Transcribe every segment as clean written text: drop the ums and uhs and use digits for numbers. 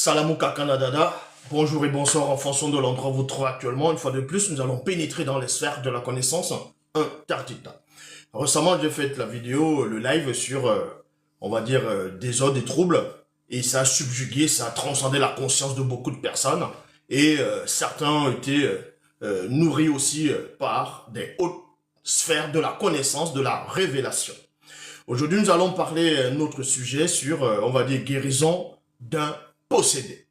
Salamouka Kanadada, bonjour et bonsoir en fonction de l'endroit où vous vous trouvez actuellement. Une fois de plus, nous allons pénétrer dans les sphères de la connaissance interdite. Récemment, j'ai fait la vidéo, le live sur, on va dire, désordre et troubles. Et ça a subjugué, ça a transcendé la conscience de beaucoup de personnes. Et certains ont été nourris aussi par des hautes sphères de la connaissance, de la révélation. Aujourd'hui, nous allons parler notre sujet sur, on va dire, guérison d'un possédé.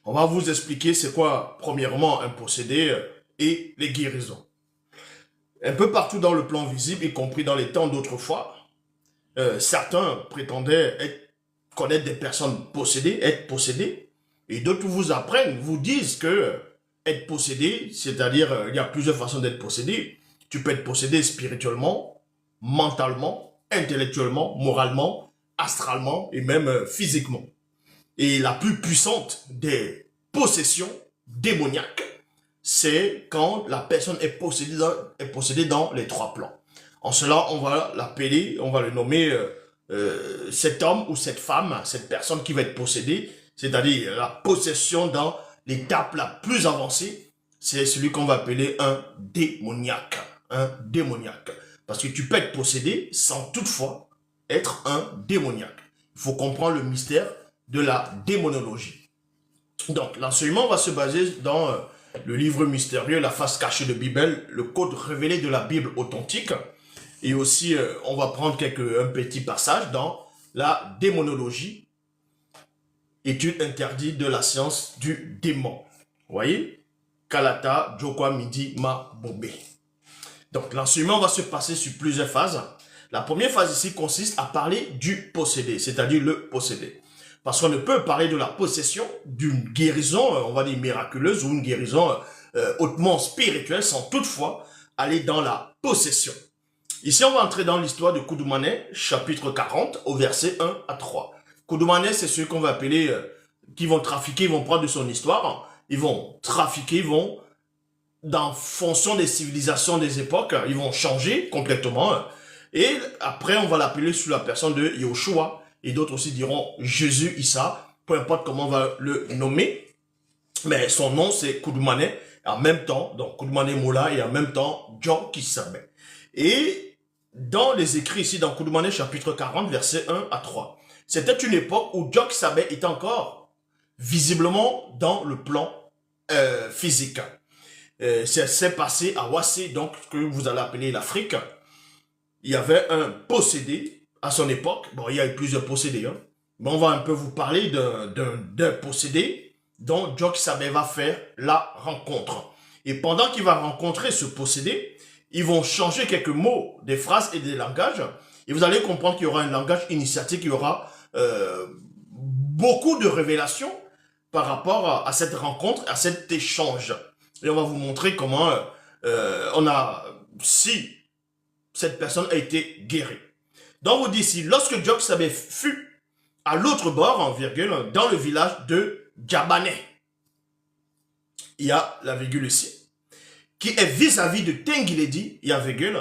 On va vous expliquer c'est quoi, premièrement, un possédé et les guérisons. Un peu partout dans le plan visible, y compris dans les temps d'autrefois, certains prétendaient connaître des personnes possédées, être possédées, et d'autres vous apprennent, vous disent que être possédé, c'est-à-dire il y a plusieurs façons d'être possédé. Tu peux être possédé spirituellement, mentalement, intellectuellement, moralement, astralement et même physiquement. Et la plus puissante des possessions démoniaques, c'est quand la personne est possédée dans les trois plans. En cela, on va l'appeler, on va le nommer cet homme ou cette femme, cette personne qui va être possédée, c'est-à-dire la possession dans l'étape la plus avancée, c'est celui qu'on va appeler un démoniaque. Un démoniaque. Parce que tu peux être possédé sans toutefois être un démoniaque. Il faut comprendre le mystère de la démonologie. Donc, l'enseignement va se baser dans le livre mystérieux, la face cachée de Bible, le code révélé de la Bible authentique. Et aussi, on va prendre un petit passage dans la démonologie, étude interdite de la science du démon. Vous voyez? Kalata, Jokwa, Midi, Ma, Bobé. Donc, l'enseignement va se passer sur plusieurs phases. La première phase ici consiste à parler du possédé, c'est-à-dire le possédé. Parce qu'on ne peut parler de la possession d'une guérison, on va dire miraculeuse, ou une guérison hautement spirituelle, sans toutefois aller dans la possession. Ici, on va entrer dans l'histoire de Koudoumane, chapitre 40, au verset 1 à 3. Koudoumane, c'est ceux qu'on va appeler, qui vont trafiquer, ils vont prendre de son histoire, ils vont trafiquer, ils vont, dans fonction des civilisations des époques, ils vont changer complètement. Et après, on va l'appeler sous la personne de Yahushua. Et d'autres aussi diront Jésus, Issa, peu importe comment on va le nommer. Mais son nom, c'est Koudoumane. En même temps, donc Koudoumane Moula et en même temps, John Kissabe. Et dans les écrits ici, dans Koudoumane chapitre 40, verset 1 à 3, c'était une époque où John Kissabe était encore visiblement dans le plan physique. C'est passé à Wassé, donc que vous allez appeler l'Afrique. Il y avait un possédé à son époque. Bon, il y a eu plusieurs possédés. Hein. Mais on va un peu vous parler d'un possédé dont John Kissabe va faire la rencontre. Et pendant qu'il va rencontrer ce possédé, ils vont changer quelques mots, des phrases et des langages. Et vous allez comprendre qu'il y aura un langage initiatique, il y aura beaucoup de révélations par rapport à cette rencontre, à cet échange. Et on va vous montrer comment si cette personne a été guérie. Donc vous dites ici, lorsque John Kissabe fut à l'autre bord, en virgule, dans le village de Djabane, il y a la virgule ici, qui est vis-à-vis de Tengiledi, il y a virgule,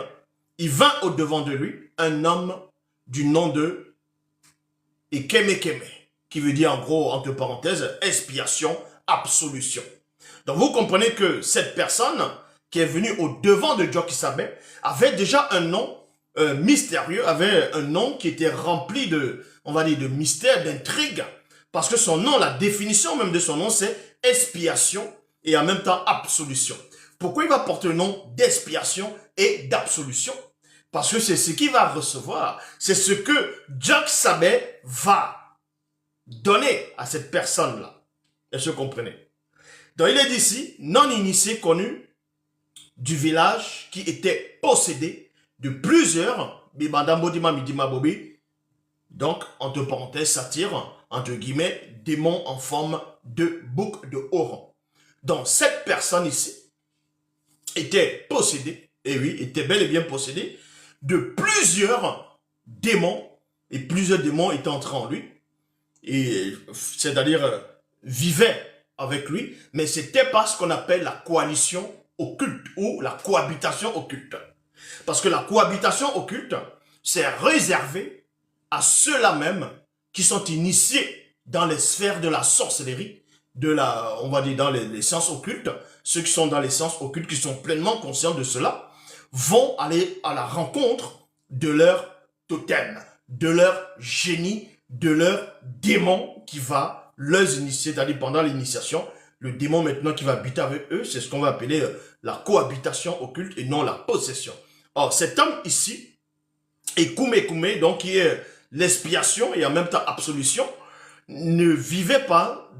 il vint au-devant de lui un homme du nom de Ekemekeme, qui veut dire en gros, entre parenthèses, expiation, absolution. Donc vous comprenez que cette personne qui est venue au-devant de John Kissabe avait déjà un nom mystérieux, avait un nom qui était rempli de, on va dire, de mystère, d'intrigue, parce que son nom, la définition même de son nom, c'est expiation et en même temps absolution. Pourquoi il va porter le nom d'expiation et d'absolution? Parce que c'est ce qu'il va recevoir, c'est ce que John Kissabe va donner à cette personne-là. Est-ce que vous comprenez? Donc il est ici, non initié connu du village qui était possédé de plusieurs, donc entre parenthèses, satire, entre guillemets, démons en forme de bouc de Oran. Donc cette personne ici était possédée, et oui, était bel et bien possédée de plusieurs démons, et plusieurs démons étaient entrés en lui, et c'est-à-dire vivaient avec lui, mais c'était pas ce qu'on appelle la coalition occulte ou la cohabitation occulte. Parce que la cohabitation occulte, c'est réservé à ceux-là même qui sont initiés dans les sphères de la sorcellerie, on va dire dans les sciences occultes, ceux qui sont dans les sciences occultes, qui sont pleinement conscients de cela, vont aller à la rencontre de leur totem, de leur génie, de leur démon qui va les initier, c'est-à-dire pendant l'initiation, le démon maintenant qui va habiter avec eux, c'est ce qu'on va appeler la cohabitation occulte et non la possession. Or, cet homme ici, et Kume, donc qui est l'expiation et en même temps absolution, ne vivait pas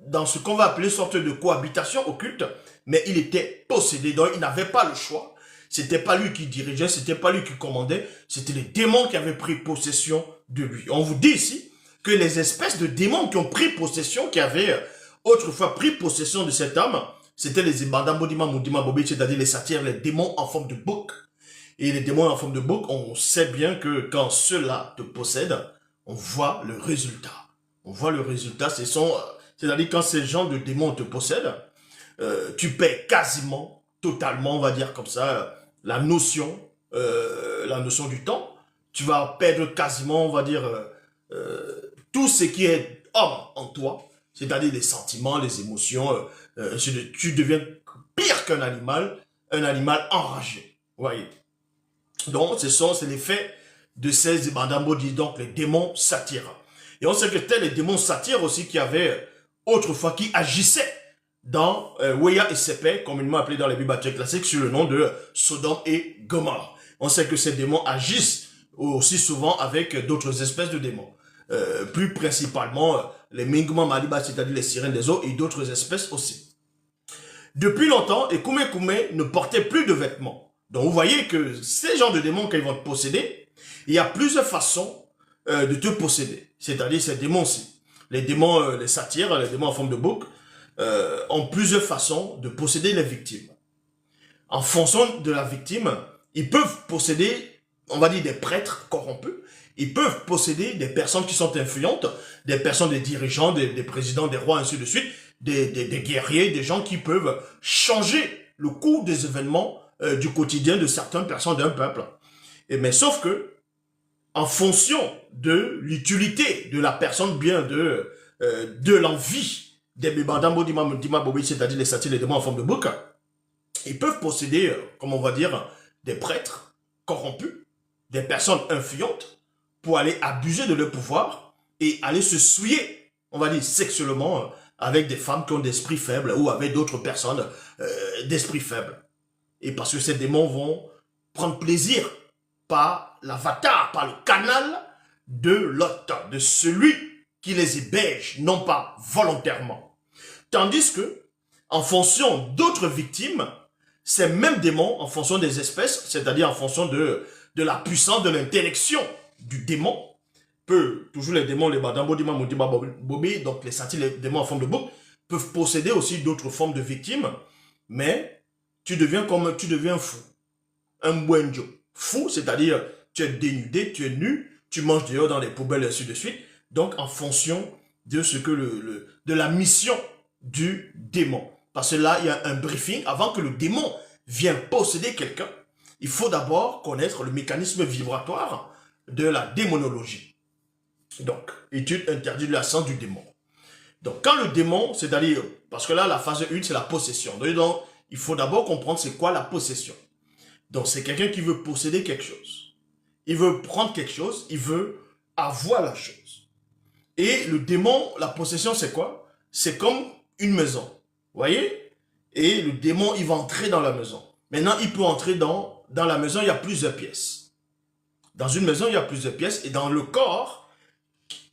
dans ce qu'on va appeler une sorte de cohabitation occulte, mais il était possédé, donc il n'avait pas le choix. C'était pas lui qui dirigeait, c'était pas lui qui commandait, c'était les démons qui avaient pris possession de lui. On vous dit ici que les espèces de démons qui ont pris possession, qui avaient autrefois pris possession de cet homme, c'était les Ibadambodima Moudima Bobi, c'est-à-dire les satyres, les démons en forme de bouc. Et les démons en forme de bouc, on sait bien que quand ceux-là te possèdent, on voit le résultat. On voit le résultat, c'est-à-dire quand ces gens de démons te possèdent, tu perds quasiment, totalement, on va dire comme ça, la notion du temps. Tu vas perdre quasiment, on va dire, tout ce qui est homme en toi, c'est-à-dire les sentiments, les émotions, tu deviens pire qu'un animal enragé. Vous voyez. Donc, c'est l'effet de ces Ibadambodi, donc les démons satyres. Et on sait que c'était les démons satyres aussi qui avaient autrefois, qui agissaient dans Weya et Sepe, communément appelé dans les Bibles classiques, sur le nom de Sodome et Gomorrhe. On sait que ces démons agissent aussi souvent avec d'autres espèces de démons. Plus principalement les Minguma Maliba, c'est-à-dire les sirènes des eaux, et d'autres espèces aussi. Depuis longtemps, et Kume ne portait plus de vêtements. Donc vous voyez que ces genres de démons, quand ils vont te posséder, il y a plusieurs façons de te posséder. C'est-à-dire ces démons-ci. Les démons, les satyres, les démons en forme de bouc, ont plusieurs façons de posséder les victimes. En fonction de la victime, ils peuvent posséder, on va dire, des prêtres corrompus. Ils peuvent posséder des personnes qui sont influentes, des personnes, des dirigeants, des présidents, des rois, ainsi de suite, des guerriers, des gens qui peuvent changer le cours des événements du quotidien de certaines personnes d'un peuple. Mais sauf que, en fonction de l'utilité de la personne, bien de l'envie des Bibandambo Dima Bobi, c'est-à-dire les satyres, les démons en forme de bouc, ils peuvent posséder, comme on va dire, des prêtres corrompus, des personnes influentes, pour aller abuser de leur pouvoir et aller se souiller, on va dire, sexuellement, avec des femmes qui ont d'esprit faible ou avec d'autres personnes d'esprit faible. Et parce que ces démons vont prendre plaisir par l'avatar, par le canal de l'autre, de celui qui les héberge, non pas volontairement. Tandis que, en fonction d'autres victimes, ces mêmes démons, en fonction des espèces, c'est-à-dire en fonction de la puissance de l'intellection du démon, toujours les démons, les Badambo, Dima, Moudima, Bobi, donc les satyres, les démons en forme de bouc, peuvent posséder aussi d'autres formes de victimes, mais tu deviens fou. Un buenjo. Fou, c'est-à-dire tu es dénudé, tu es nu, tu manges dehors dans les poubelles et ainsi de suite. Donc en fonction de ce que de la mission du démon. Parce que là, il y a un briefing. Avant que le démon vienne posséder quelqu'un, il faut d'abord connaître le mécanisme vibratoire de la démonologie. Donc, étude interdite de la science du démon. Donc, quand le démon, c'est-à-dire, parce que là, la phase 1, c'est la possession. Donc, il faut d'abord comprendre c'est quoi la possession. Donc, c'est quelqu'un qui veut posséder quelque chose. Il veut prendre quelque chose, il veut avoir la chose. Et le démon, la possession, c'est quoi? C'est comme une maison. Vous voyez? Et le démon, il va entrer dans la maison. Maintenant, il peut entrer dans la maison, il y a plusieurs pièces. Dans une maison, il y a plusieurs pièces. Et dans le corps,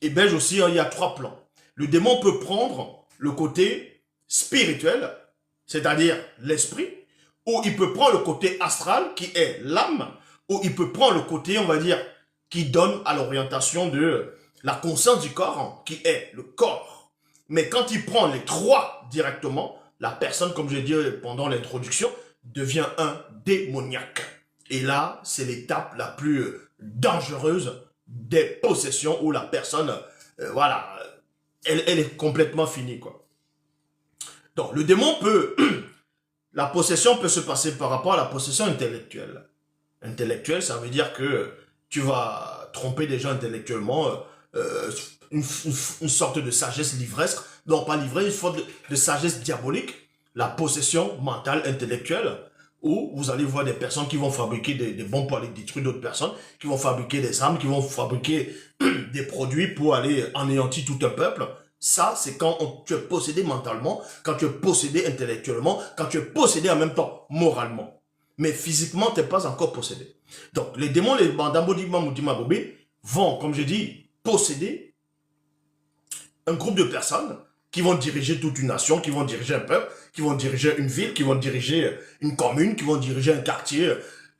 héberge aussi, il y a 3 plans. Le démon peut prendre le côté spirituel, c'est-à-dire l'esprit, ou il peut prendre le côté astral, qui est l'âme, ou il peut prendre le côté, on va dire, qui donne à l'orientation de la conscience du corps, qui est le corps. Mais quand il prend les 3 directement, la personne, comme je l'ai dit pendant l'introduction, devient un démoniaque. Et là, c'est l'étape la plus dangereuse des possessions où la personne, voilà, elle est complètement finie, quoi. Donc, le démon peut, la possession peut se passer par rapport à la possession intellectuelle. Intellectuelle, ça veut dire que tu vas tromper des gens intellectuellement, une sorte de sagesse livresque, non pas livresque, une sorte de sagesse diabolique, la possession mentale, intellectuelle, où vous allez voir des personnes qui vont fabriquer des bombes pour aller détruire d'autres personnes, qui vont fabriquer des armes, qui vont fabriquer des produits pour aller anéantir tout un peuple. Ça, c'est quand tu es possédé mentalement, quand tu es possédé intellectuellement, quand tu es possédé en même temps moralement. Mais physiquement, tu n'es pas encore possédé. Donc, les démons, les bandambodima moutima bobé, vont, comme je dis, posséder un groupe de personnes qui vont diriger toute une nation, qui vont diriger un peuple, qui vont diriger une ville, qui vont diriger une commune, qui vont diriger un quartier,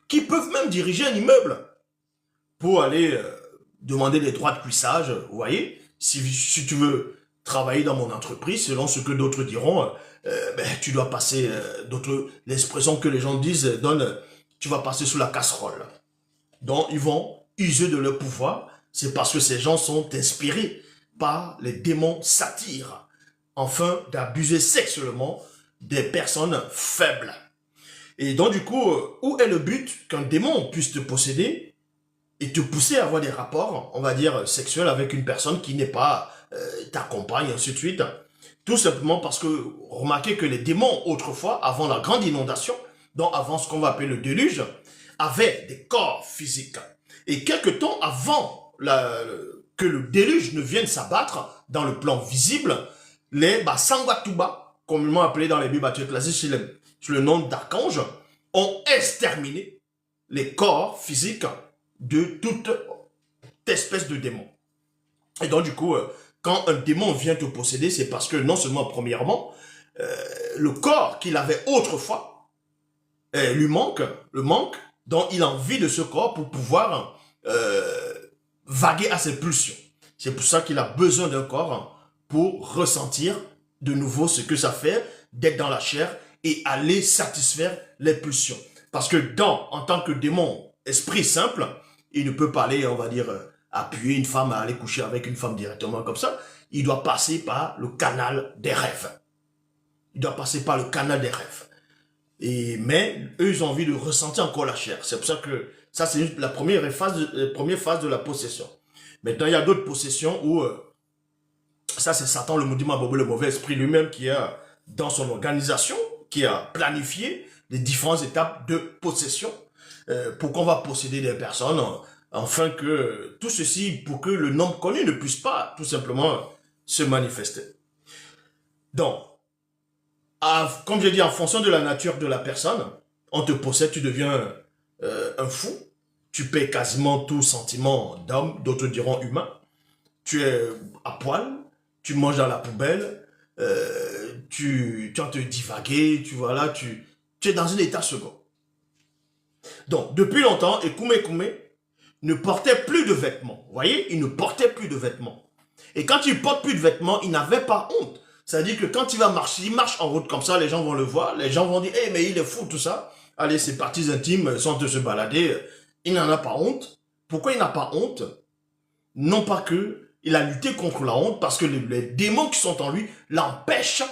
qui peuvent même diriger un immeuble pour aller demander des droits de cuissage. Vous voyez, si tu veux travailler dans mon entreprise, selon ce que d'autres diront, tu dois passer, l'expression que les gens disent donne, tu vas passer sous la casserole. Donc, ils vont user de leur pouvoir, c'est parce que ces gens sont inspirés par les démons satyres, afin d'abuser sexuellement des personnes faibles. Et donc, du coup, où est le but qu'un démon puisse te posséder et te pousser à avoir des rapports, on va dire, sexuels avec une personne qui n'est pas ta compagne, ainsi de suite. Tout simplement parce que, remarquez que les démons, autrefois, avant la grande inondation, donc avant ce qu'on va appeler le déluge, avaient des corps physiques. Et quelque temps avant que le déluge ne vienne s'abattre dans le plan visible, les Sangwatuba, communément appelés dans les Bibles classiques sous le nom d'archanges, ont exterminé les corps physiques de toute espèce de démon. Et donc du coup, quand un démon vient te posséder, c'est parce que non seulement premièrement, le corps qu'il avait autrefois lui manque, donc il a envie de ce corps pour pouvoir vaguer à ses pulsions. C'est pour ça qu'il a besoin d'un corps pour ressentir de nouveau ce que ça fait d'être dans la chair et aller satisfaire les pulsions. Parce que en tant que démon, esprit simple, il ne peut pas aller, on va dire, appuyer une femme à aller coucher avec une femme directement comme ça. Il doit passer par le canal des rêves. Il doit passer par le canal des rêves. Mais eux, ils ont envie de ressentir encore la chair. C'est pour ça que ça, c'est la première phase de la possession. Maintenant, il y a d'autres possessions où ça, c'est Satan, le maudit Mabobo, le mauvais esprit lui-même qui a, dans son organisation, qui a planifié les différentes étapes de possession pour qu'on va posséder des personnes, afin que tout ceci, pour que le nombre connu ne puisse pas tout simplement se manifester. Donc, comme je dis, en fonction de la nature de la personne, on te possède, tu deviens un fou, tu paies quasiment tout sentiment d'homme, d'autres diront humain, tu es à poil, tu manges dans la poubelle, tu as te divaguer, tu es dans un état second. Donc, depuis longtemps, Ekume ne portait plus de vêtements. Vous voyez, il ne portait plus de vêtements. Et quand il ne porte plus de vêtements, il n'avait pas honte. C'est-à-dire que quand il va marcher, il marche en route comme ça, les gens vont le voir, les gens vont dire, hey, mais il est fou, tout ça. Allez, ses parties intimes sont de se balader. Il n'en a pas honte. Pourquoi il n'a pas honte? Non pas que il a lutté contre la honte, parce que les démons qui sont en lui l'empêchent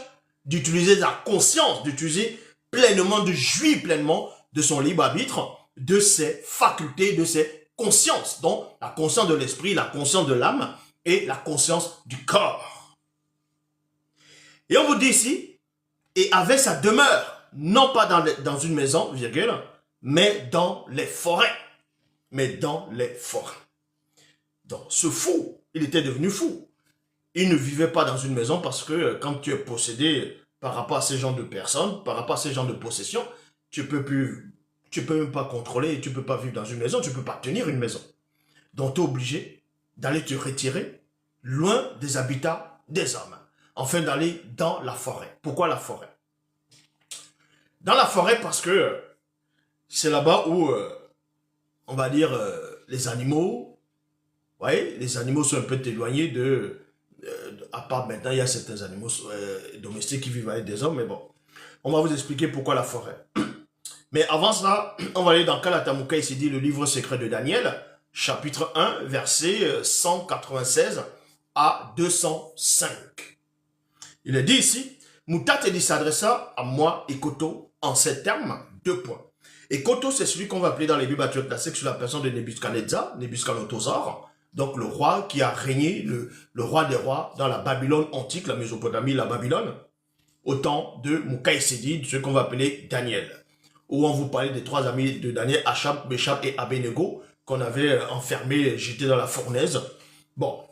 d'utiliser sa conscience, d'utiliser pleinement, de jouir pleinement de son libre arbitre, de ses facultés, de ses consciences. Donc, la conscience de l'esprit, la conscience de l'âme et la conscience du corps. Et on vous dit ici, et avait sa demeure, non pas dans une maison, virgule, mais dans les forêts. Mais dans les forêts. Donc, ce fou, il était devenu fou. Il ne vivait pas dans une maison parce que quand tu es possédé par rapport à ces genres de personnes, par rapport à ces genres de possession, tu peux même pas contrôler, tu peux pas vivre dans une maison, tu peux pas tenir une maison. Donc, tu es obligé d'aller te retirer loin des habitats des hommes, afin d'aller dans la forêt. Pourquoi la forêt? Dans la forêt parce que c'est là-bas où, on va dire, les animaux, vous voyez, les animaux sont un peu éloignés à part maintenant, il y a certains animaux domestiques qui vivent avec des hommes, mais bon. On va vous expliquer pourquoi la forêt. Mais avant ça, on va aller dans Kalatamuka, ici dit le livre secret de Daniel, chapitre 1, verset 196 à 205. Il est dit ici, Mutatedi s'adressa à moi et Koto en ces termes, 2 points. Et Koto, c'est celui qu'on va appeler dans les Bibles classiques sur la personne de Nebuchadnezzar, Nebuchadnezzar, Donc le roi qui a régné, le roi des rois dans la Babylone antique, la Mésopotamie, la Babylone, au temps de Mukaïsedi, ce qu'on va appeler Daniel. Où on vous parlait des trois amis de Daniel, Achab, Meshach et Abednego, qu'on avait enfermés, jetés dans la fournaise. Bon.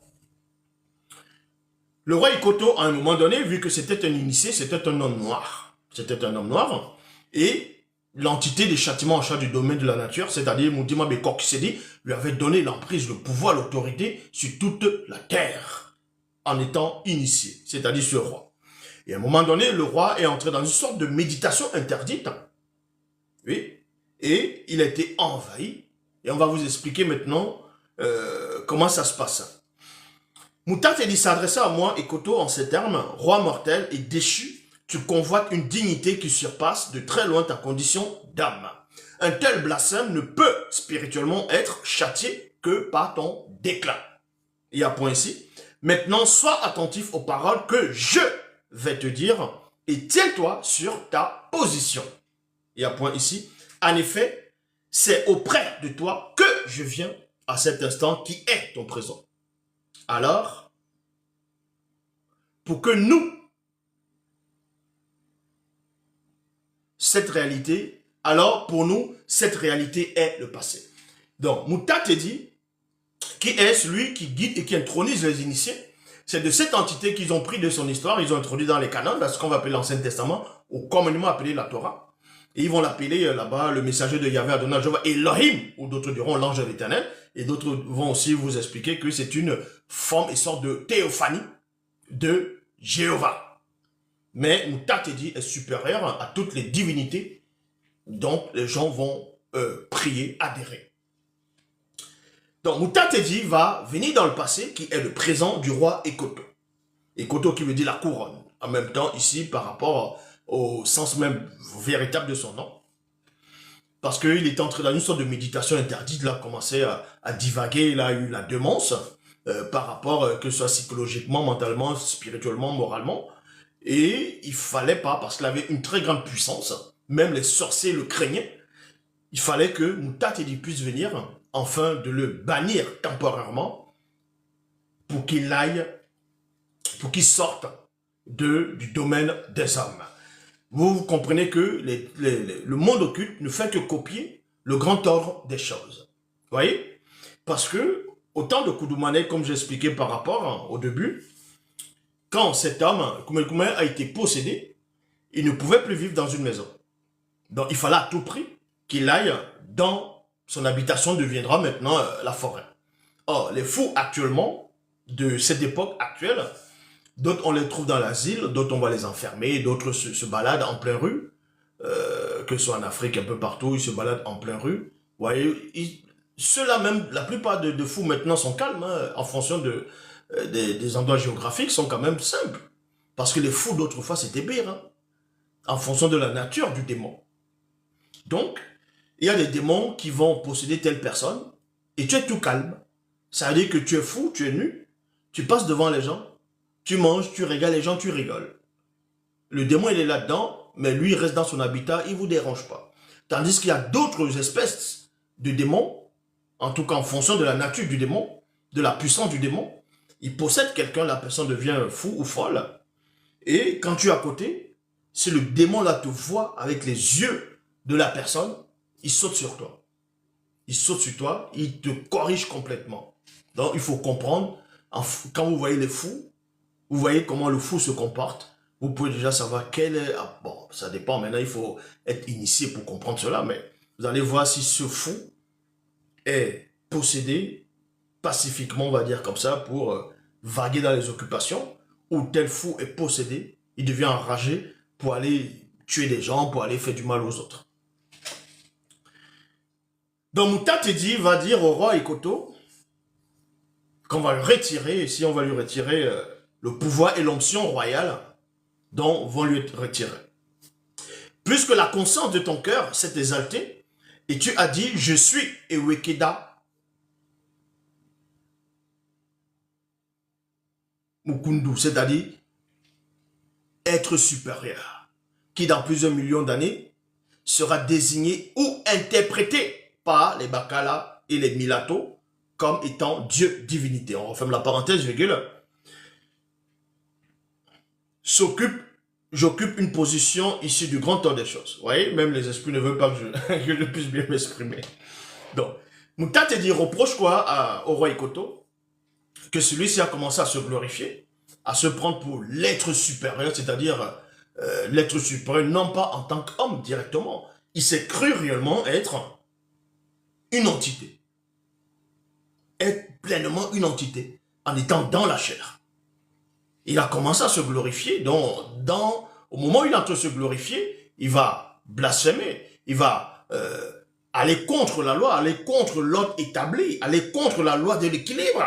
Le roi Ikoto, à un moment donné, vu que c'était un initié, c'était un homme noir. C'était un homme noir. Et l'entité des châtiments en charge du domaine de la nature, c'est-à-dire Moudima Bekokisedi, lui avait donné l'emprise, le pouvoir, l'autorité sur toute la terre, en étant initié, c'est-à-dire ce roi. Et à un moment donné, le roi est entré dans une sorte de méditation interdite. Oui. Et il a été envahi. Et on va vous expliquer maintenant comment ça se passe. Mutatedi s'adressa à moi, Ikoto, en ces termes, roi mortel et déchu, tu convoites une dignité qui surpasse de très loin ta condition d'âme. Un tel blasphème ne peut spirituellement être châtié que par ton déclin. Il y a point ici. Maintenant, sois attentif aux paroles que je vais te dire et tiens-toi sur ta position. Il y a point ici. En effet, c'est auprès de toi que je viens à cet instant qui est ton présent. Alors, pour que nous, cette réalité, alors pour nous, cette réalité est le passé. Donc, Mutatedi, qui est celui qui guide et qui intronise les initiés, c'est de cette entité qu'ils ont pris de son histoire, ils ont introduit dans les canons, dans ce qu'on va appeler l'Ancien Testament, ou communément appelé la Torah. Et ils vont l'appeler là-bas le messager de Yahvé Adonai Jéhovah Elohim, ou d'autres diront l'ange de l'Éternel, et d'autres vont aussi vous expliquer que c'est une forme et sorte de théophanie de Jéhovah. Mais Mutatedi est supérieur à toutes les divinités dont les gens vont prier, adhérer. Donc Mutatedi va venir dans le passé, qui est le présent du roi Ikoto. Ikoto qui veut dire la couronne. En même temps, ici, par rapport au sens même véritable de son nom. Parce qu'il est entré dans une sorte de méditation interdite, il a commencé à divaguer, il a eu la démence, par rapport, que ce soit psychologiquement, mentalement, spirituellement, moralement. Et il fallait pas, parce qu'il avait une très grande puissance, même les sorciers le craignaient, il fallait que Mutatedi puisse venir, afin de le bannir temporairement, pour qu'il aille, pour qu'il sorte du domaine des hommes. Vous comprenez que le monde occulte ne fait que copier le grand ordre des choses. Vous voyez? Parce que, au temps de Koudoumane, comme j'ai expliqué par rapport au début, quand cet homme, Koumé a été possédé, il ne pouvait plus vivre dans une maison. Donc il fallait à tout prix qu'il aille dans son habitation, deviendra maintenant la forêt. Or, les fous actuellement, de cette époque actuelle, d'autres on les trouve dans l'asile, d'autres on va les enfermer, d'autres se baladent en pleine rue, que ce soit en Afrique, un peu partout, ils se baladent en pleine rue. Vous voyez, ceux-là même, la plupart de fous maintenant sont calmes, hein, en fonction des endroits géographiques, sont quand même simples. Parce que les fous d'autrefois, c'était pire, hein, en fonction de la nature du démon. Donc, il y a des démons qui vont posséder telle personne, et tu es tout calme. Ça veut dire que tu es fou, tu es nu, tu passes devant les gens, tu manges, tu régales les gens, tu rigoles. Le démon, il est là-dedans, mais lui, il reste dans son habitat, il ne vous dérange pas. Tandis qu'il y a d'autres espèces de démons, en tout cas en fonction de la nature du démon, de la puissance du démon, il possède quelqu'un, la personne devient fou ou folle, et quand tu es à côté, si le démon là te voit avec les yeux de la personne, il saute sur toi. Il saute sur toi, il te corrige complètement. Donc il faut comprendre, quand vous voyez les fous, vous voyez comment le fou se comporte, vous pouvez déjà savoir quel est... Ah, bon, ça dépend, maintenant il faut être initié pour comprendre cela, mais vous allez voir si ce fou est possédé pacifiquement, on va dire comme ça, pour vaguer dans les occupations, ou tel fou est possédé, il devient enragé pour aller tuer des gens, pour aller faire du mal aux autres. Donc Mutatedi va dire au roi Ikoto qu'on va lui retirer, ici on va lui retirer le pouvoir et l'onction royale dont vont lui être retirés. Puisque la conscience de ton cœur s'est exaltée, et tu as dit, je suis Ewekeda Mukundu, c'est-à-dire être supérieur, qui dans plusieurs millions d'années sera désigné ou interprété par les Bakala et les Milato comme étant Dieu, divinité. On referme la parenthèse, virgule. J'occupe une position issue du grand ordre des choses. Vous voyez, même les esprits ne veulent pas que je puisse bien m'exprimer. Donc, Moutatedi reproche quoi au roi Ikoto? Que celui-ci a commencé à se glorifier, à se prendre pour l'être supérieur, c'est-à-dire l'être supérieur, non pas en tant qu'homme directement. Il s'est cru réellement être une entité. Être pleinement une entité, en étant dans la chair. Il a commencé à se glorifier, donc au moment où il est en train de se glorifier, il va blasphémer, il va aller contre la loi, aller contre l'ordre établi, aller contre la loi de l'équilibre.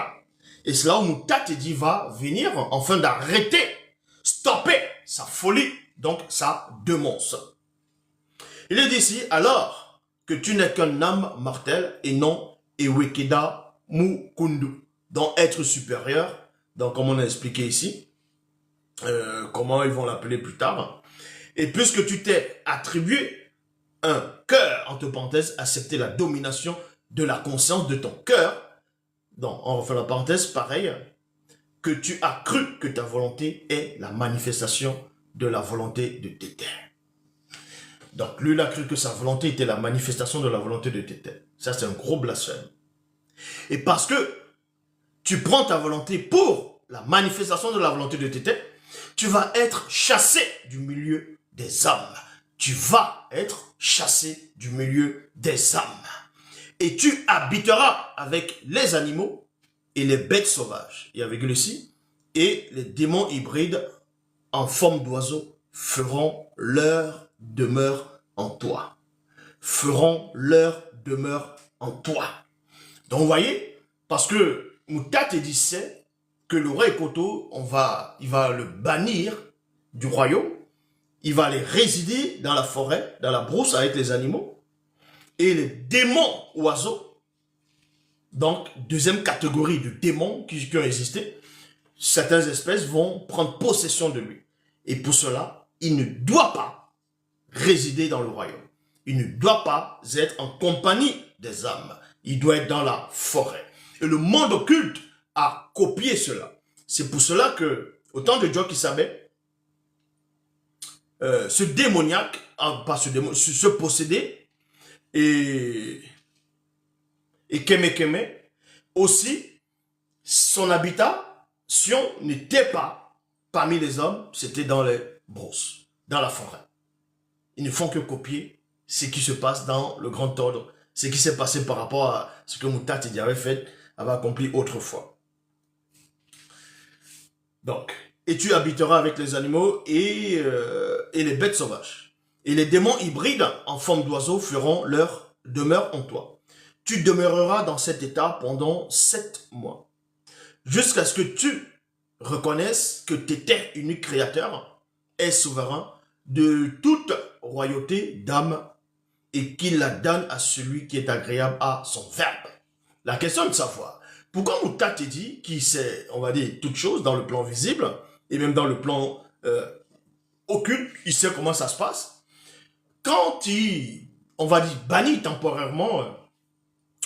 Et c'est là où Moutatedi va venir afin d'arrêter, stopper sa folie, donc sa démence. Il est dit ici, alors que tu n'es qu'un âme mortel et non Ewekeda Mukundu, donc être supérieur, donc comme on a expliqué ici, comment ils vont l'appeler plus tard. Et puisque tu t'es attribué un cœur, entre parenthèses, accepter la domination de la conscience de ton cœur, donc on refait la parenthèse, pareil, que tu as cru que ta volonté est la manifestation de la volonté de Tété. Donc lui, il a cru que sa volonté était la manifestation de la volonté de Tété. Ça, c'est un gros blasphème. Et parce que tu prends ta volonté pour la manifestation de la volonté de Tété, tu vas être chassé du milieu des hommes. Tu vas être chassé du milieu des hommes. Et tu habiteras avec les animaux et les bêtes sauvages. Il y a virgule ici. Et les démons hybrides en forme d'oiseaux feront leur demeure en toi. Feront leur demeure en toi. Donc vous voyez, parce que Moutatedi sait que le roi Ikoto, il va le bannir du royaume. Il va aller résider dans la forêt, dans la brousse avec les animaux. Et les démons oiseaux, donc deuxième catégorie de démons qui ont existé, certaines espèces vont prendre possession de lui. Et pour cela, il ne doit pas résider dans le royaume. Il ne doit pas être en compagnie des hommes. Il doit être dans la forêt. Et le monde occulte a copié cela. C'est pour cela que, au temps de Djokisabé, ce démoniaque, pas ce démon, ce possédé, et Keme aussi, son habitation n'était pas parmi les hommes, c'était dans les brousses, dans la forêt. Ils ne font que copier ce qui se passe dans le grand ordre, ce qui s'est passé par rapport à ce que Moutatedi avait fait, avait accompli autrefois. Donc, et tu habiteras avec les animaux et les bêtes sauvages. Et les démons hybrides en forme d'oiseaux feront leur demeure en toi. Tu demeureras dans cet état pendant 7 mois. Jusqu'à ce que tu reconnaisses que Tété, unique créateur, est souverain de toute royauté d'âme et qu'il la donne à celui qui est agréable à son verbe. La question est de savoir, pourquoi Moutatedi, qui sait, on va dire, toutes choses dans le plan visible et même dans le plan occulte, il sait comment ça se passe. Quand on va dire, bannit temporairement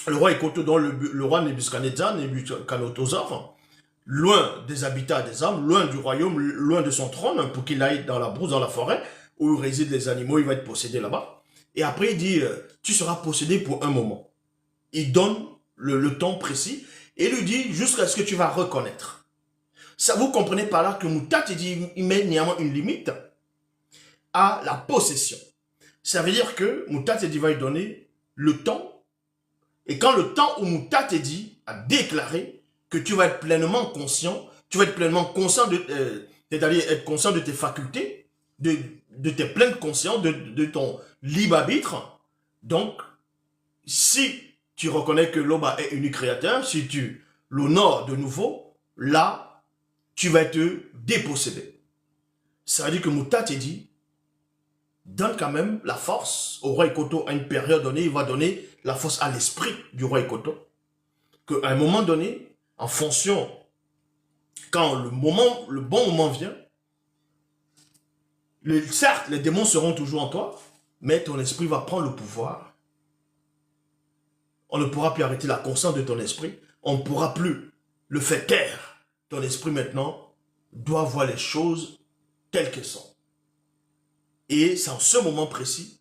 le roi Ikoto, dont le roi Nebuchadnezzar, loin des habitats des hommes, loin du royaume, loin de son trône, pour qu'il aille dans la brousse, dans la forêt, où résident les animaux, il va être possédé là-bas. Et après, il dit, tu seras possédé pour un moment. Il donne le temps précis, et lui dit, jusqu'à ce que tu vas reconnaître. Ça, vous comprenez par là que Moutatedi, il met néanmoins une limite à la possession. Ça veut dire que Moutatedi va lui donner le temps. Et quand le temps où Moutatedi a déclaré que tu vas être pleinement conscient, tu vas être pleinement conscient c'est-à-dire être conscient de tes facultés, de tes pleines consciences, de ton libre arbitre. Donc, si tu reconnais que l'Oba est unique créateur, si tu l'honores de nouveau, là, tu vas être dépossédé. Ça veut dire que Moutatedi donne quand même la force au roi Ikoto à une période donnée, il va donner la force à l'esprit du roi Ikoto. Qu'à un moment donné, en fonction, quand le bon moment vient, certes, les démons seront toujours en toi, mais ton esprit va prendre le pouvoir. On ne pourra plus arrêter la conscience de ton esprit. on ne pourra plus le faire taire. Ton esprit maintenant doit voir les choses telles qu'elles sont. Et c'est en ce moment précis,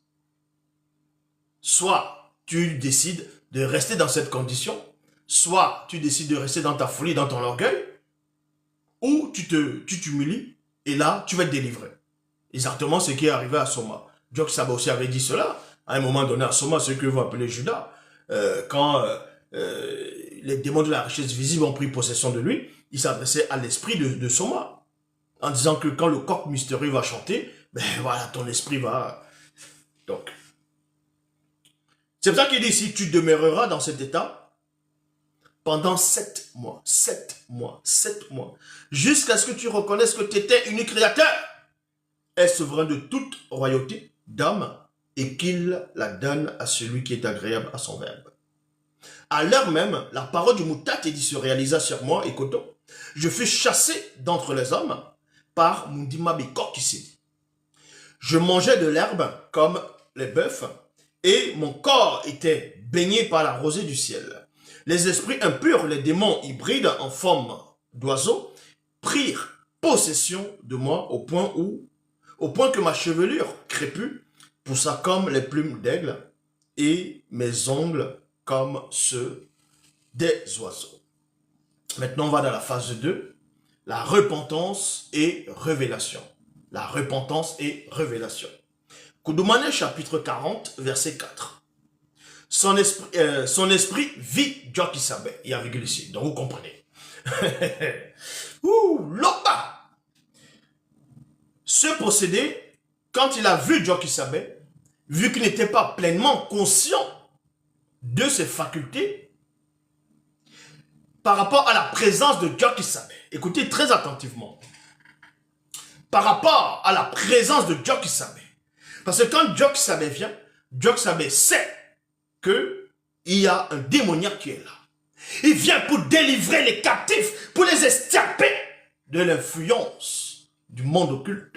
soit tu décides de rester dans cette condition, soit tu décides de rester dans ta folie, dans ton orgueil, ou tu t'humilies, et là, tu vas te délivrer. Exactement ce qui est arrivé à Soma. Jock Saba aussi avait dit cela, à un moment donné à Soma, ce que vous appelez Judas, quand les démons de la richesse visible ont pris possession de lui, il s'adressait à l'esprit de Soma, en disant que quand le coq mystérieux va chanter, ben voilà, ton esprit va... Donc, c'est pour ça qu'il dit, si tu demeureras dans cet état, pendant 7 mois, 7 mois, 7 mois, jusqu'à ce que tu reconnaisses que tu étais unique créateur, est souverain de toute royauté d'âme, et qu'il la donne à celui qui est agréable à son verbe. À l'heure même, la parole du Mutatedi se réalisa sur moi, et Koto, je fus chassé d'entre les hommes par Mundima Bikokisidi. Je mangeais de l'herbe comme les bœufs, et mon corps était baigné par la rosée du ciel. Les esprits impurs, les démons hybrides en forme d'oiseaux, prirent possession de moi au point que ma chevelure crépue poussa comme les plumes d'aigle, et mes ongles comme ceux des oiseaux. Maintenant, on va dans la phase 2, la repentance et révélation. La repentance et révélation. Koudoumane chapitre 40, verset 4. Son esprit vit Jock Isabé. Il y a virgule ici, donc vous comprenez. Ouh, Loba! Ce possédé, quand il a vu Jock Isabé, vu qu'il n'était pas pleinement conscient de ses facultés, par rapport à la présence de Jock Isabé, écoutez très attentivement, par rapport à la présence de Jock Isabé, parce que quand Jock Isabé vient, Jock Isabé sait qu'il y a un démoniaque qui est là. Il vient pour délivrer les captifs, pour les extirper de l'influence du monde occulte.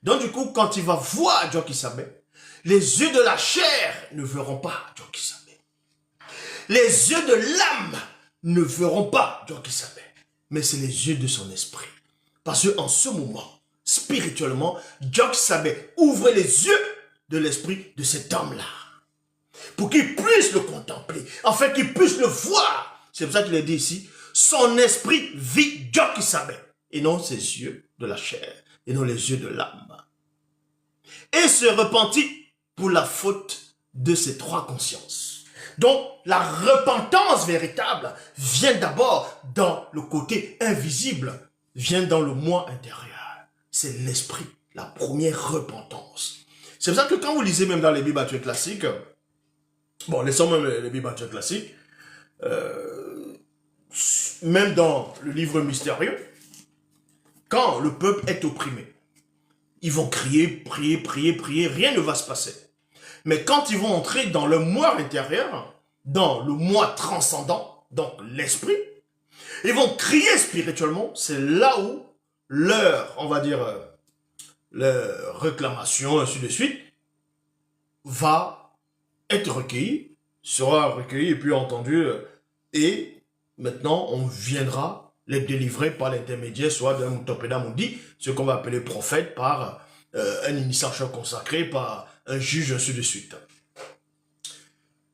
Donc du coup, quand il va voir Jock Isabé, les yeux de la chair ne verront pas Jock Isabé. Les yeux de l'âme ne verront pas Jock Isabé. Mais c'est les yeux de son esprit. Parce qu'en ce moment, spirituellement, Jock Isabé ouvre les yeux de l'esprit de cet homme-là. Pour qu'il puisse le contempler, afin qu'il puisse le voir. C'est pour ça qu'il est dit ici, son esprit vit Jock Isabé, et non ses yeux de la chair, et non les yeux de l'âme. Et se repentit pour la faute de ses 3 consciences. Donc, la repentance véritable vient d'abord dans le côté invisible, vient dans le moi intérieur. C'est l'esprit, la première repentance. C'est pour ça que quand vous lisez même dans les Bibles actuelles classiques, bon, laissons même les Bibles actuelles classiques, même dans le livre mystérieux, quand le peuple est opprimé, ils vont crier, prier, prier, prier, rien ne va se passer. Mais quand ils vont entrer dans le moi intérieur, dans le moi transcendant, donc l'esprit, ils vont crier spirituellement, c'est là où leur, on va dire, leur réclamation, ainsi de suite, va être recueillie, sera recueillie et puis entendue, et maintenant on viendra les délivrer par l'intermédiaire soit d'un Mutopeda Mundi, ce qu'on va appeler prophète, par un initiateur consacré, par un juge, ainsi de suite.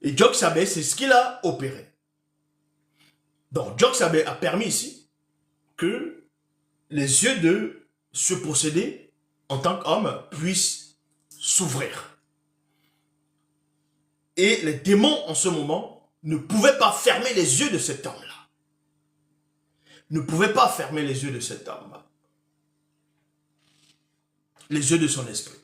Et Jock Isabé, c'est ce qu'il a opéré. Donc, Jock Isabé a permis ici que les yeux de ce possédé, en tant qu'homme, puissent s'ouvrir. Et les démons, en ce moment, ne pouvaient pas fermer les yeux de cet homme-là. Ne pouvaient pas fermer les yeux de cet homme. Les yeux de son esprit.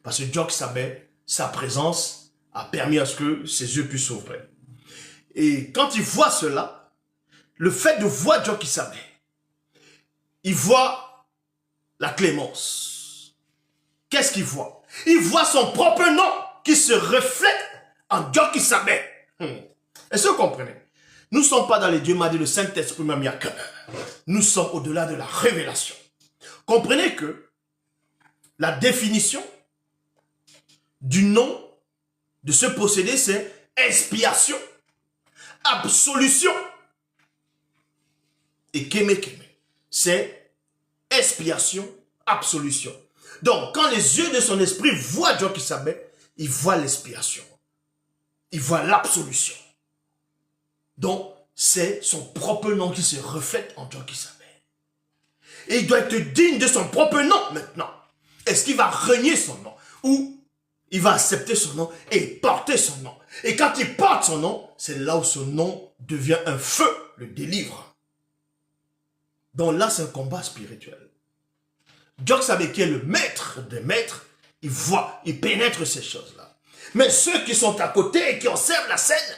Parce que Jock Isabé, sa présence a permis à ce que ses yeux puissent s'ouvrir. Et quand il voit cela, le fait de voir Jock Isabé, il voit la clémence. Qu'est-ce qu'il voit? Il voit son propre nom qui se reflète en Jock Isabé. Est-ce que vous comprenez? Nous ne sommes pas dans les dieux, m'a dit le Saint-Esprit m'a mis à cœur. Nous sommes au-delà de la révélation. Comprenez que la définition du nom de ce possédé, c'est expiation. absolution. Et Keme Keme, c'est expiation, absolution. Donc, quand les yeux de son esprit voient Djokisabé, il voit l'expiation. Il voit l'absolution. Donc, c'est son propre nom qui se reflète en Djokisabé. Et il doit être digne de son propre nom maintenant. Est-ce qu'il va renier son nom? Ou il va accepter son nom et porter son nom? Et quand il porte son nom, c'est là où son nom devient un feu, le délivre. Donc là, c'est un combat spirituel. Djokisabé qui est le maître des maîtres, il voit, il pénètre ces choses-là. Mais ceux qui sont à côté et qui observent la scène,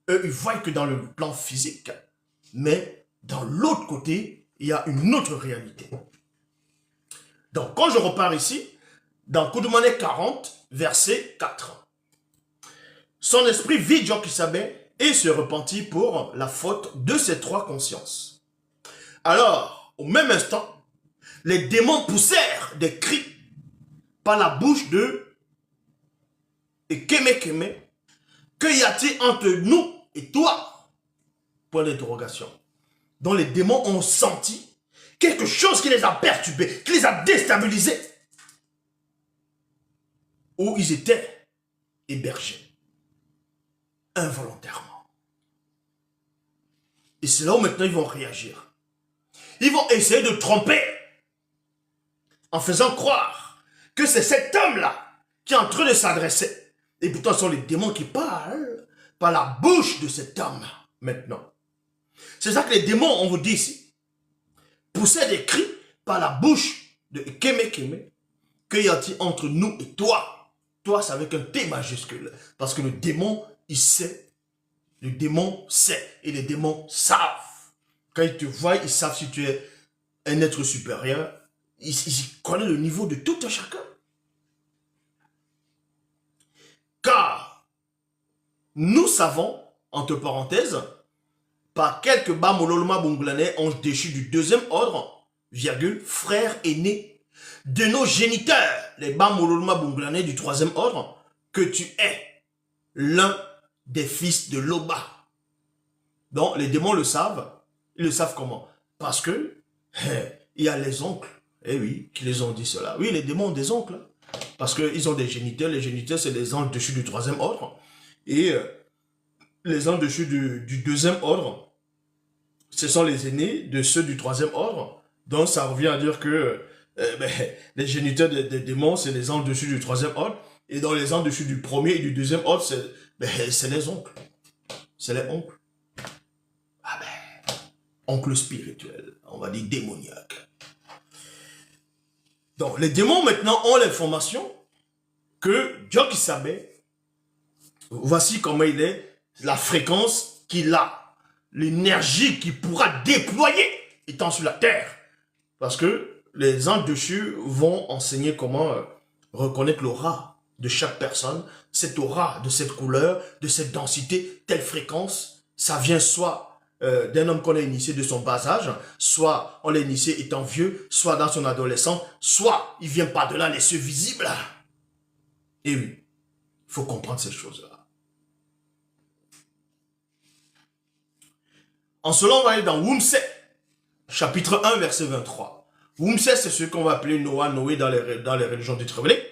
eux, ils voient que dans le plan physique. Mais dans l'autre côté, il y a une autre réalité. Donc, quand je repars ici, dans Koudoumane 40, verset 4. Son esprit vit Djokisabé et se repentit pour la faute de ses trois consciences. Alors, au même instant, les démons poussèrent des cris par la bouche de Keme Keme. Que y a-t-il entre nous et toi? Point d'interrogation. Donc les démons ont senti quelque chose qui les a perturbés, qui les a déstabilisés. Où ils étaient hébergés. Involontairement. Et c'est là où maintenant ils vont réagir. Ils vont essayer de tromper. En faisant croire que c'est cet homme-là qui est en train de s'adresser. Et pourtant, ce sont les démons qui parlent par la bouche de cet homme maintenant. C'est ça que les démons, on vous dit ici, poussaient des cris par la bouche de Keme Keme. Que y a-t-il entre nous et toi? Toi, c'est avec un T majuscule. Parce que le démon, il sait. Le démon sait. Et les démons savent. Quand ils te voient, ils savent si tu es un être supérieur. Ils connaissent le niveau de tout un chacun. Car nous savons, entre parenthèses, par quelques Bamololoma Bonglanais, anges déchus du deuxième ordre, virgule, frères aînés de nos géniteurs, les Bamololoma Bonglanais du troisième ordre, que tu es l'un des fils de Loba. Donc, les démons le savent. Ils le savent comment? Parce que il y a les oncles, eh oui, qui les ont dit cela. Oui, les démons ont des oncles. Parce qu'ils ont des géniteurs. Les géniteurs, c'est les anges dessus du troisième ordre. Et les anges dessus du deuxième ordre, ce sont les aînés de ceux du troisième ordre. Donc, ça revient à dire que les géniteurs des démons, c'est les anges dessus du troisième ordre. Et dans les anges dessus du premier et du deuxième ordre, c'est les oncles. C'est les oncles. Ah ben, oncle spirituel, on va dire démoniaque. Donc, les démons maintenant ont l'information que Djokisabé, voici comment il est, la fréquence qu'il a, l'énergie qu'il pourra déployer étant sur la terre. Parce que les anges dessus vont enseigner comment reconnaître l'aura de chaque personne, cette aura de cette couleur, de cette densité, telle fréquence, ça vient soit d'un homme qu'on a initié de son bas âge, soit on l'a initié étant vieux, soit dans son adolescence, soit il vient par-delà les cieux visibles. Et oui, il faut comprendre ces choses-là. En cela, on va aller dans Wumse, chapitre 1, verset 23. Wumse, c'est ce qu'on va appeler Noé dans les religions dites révélées.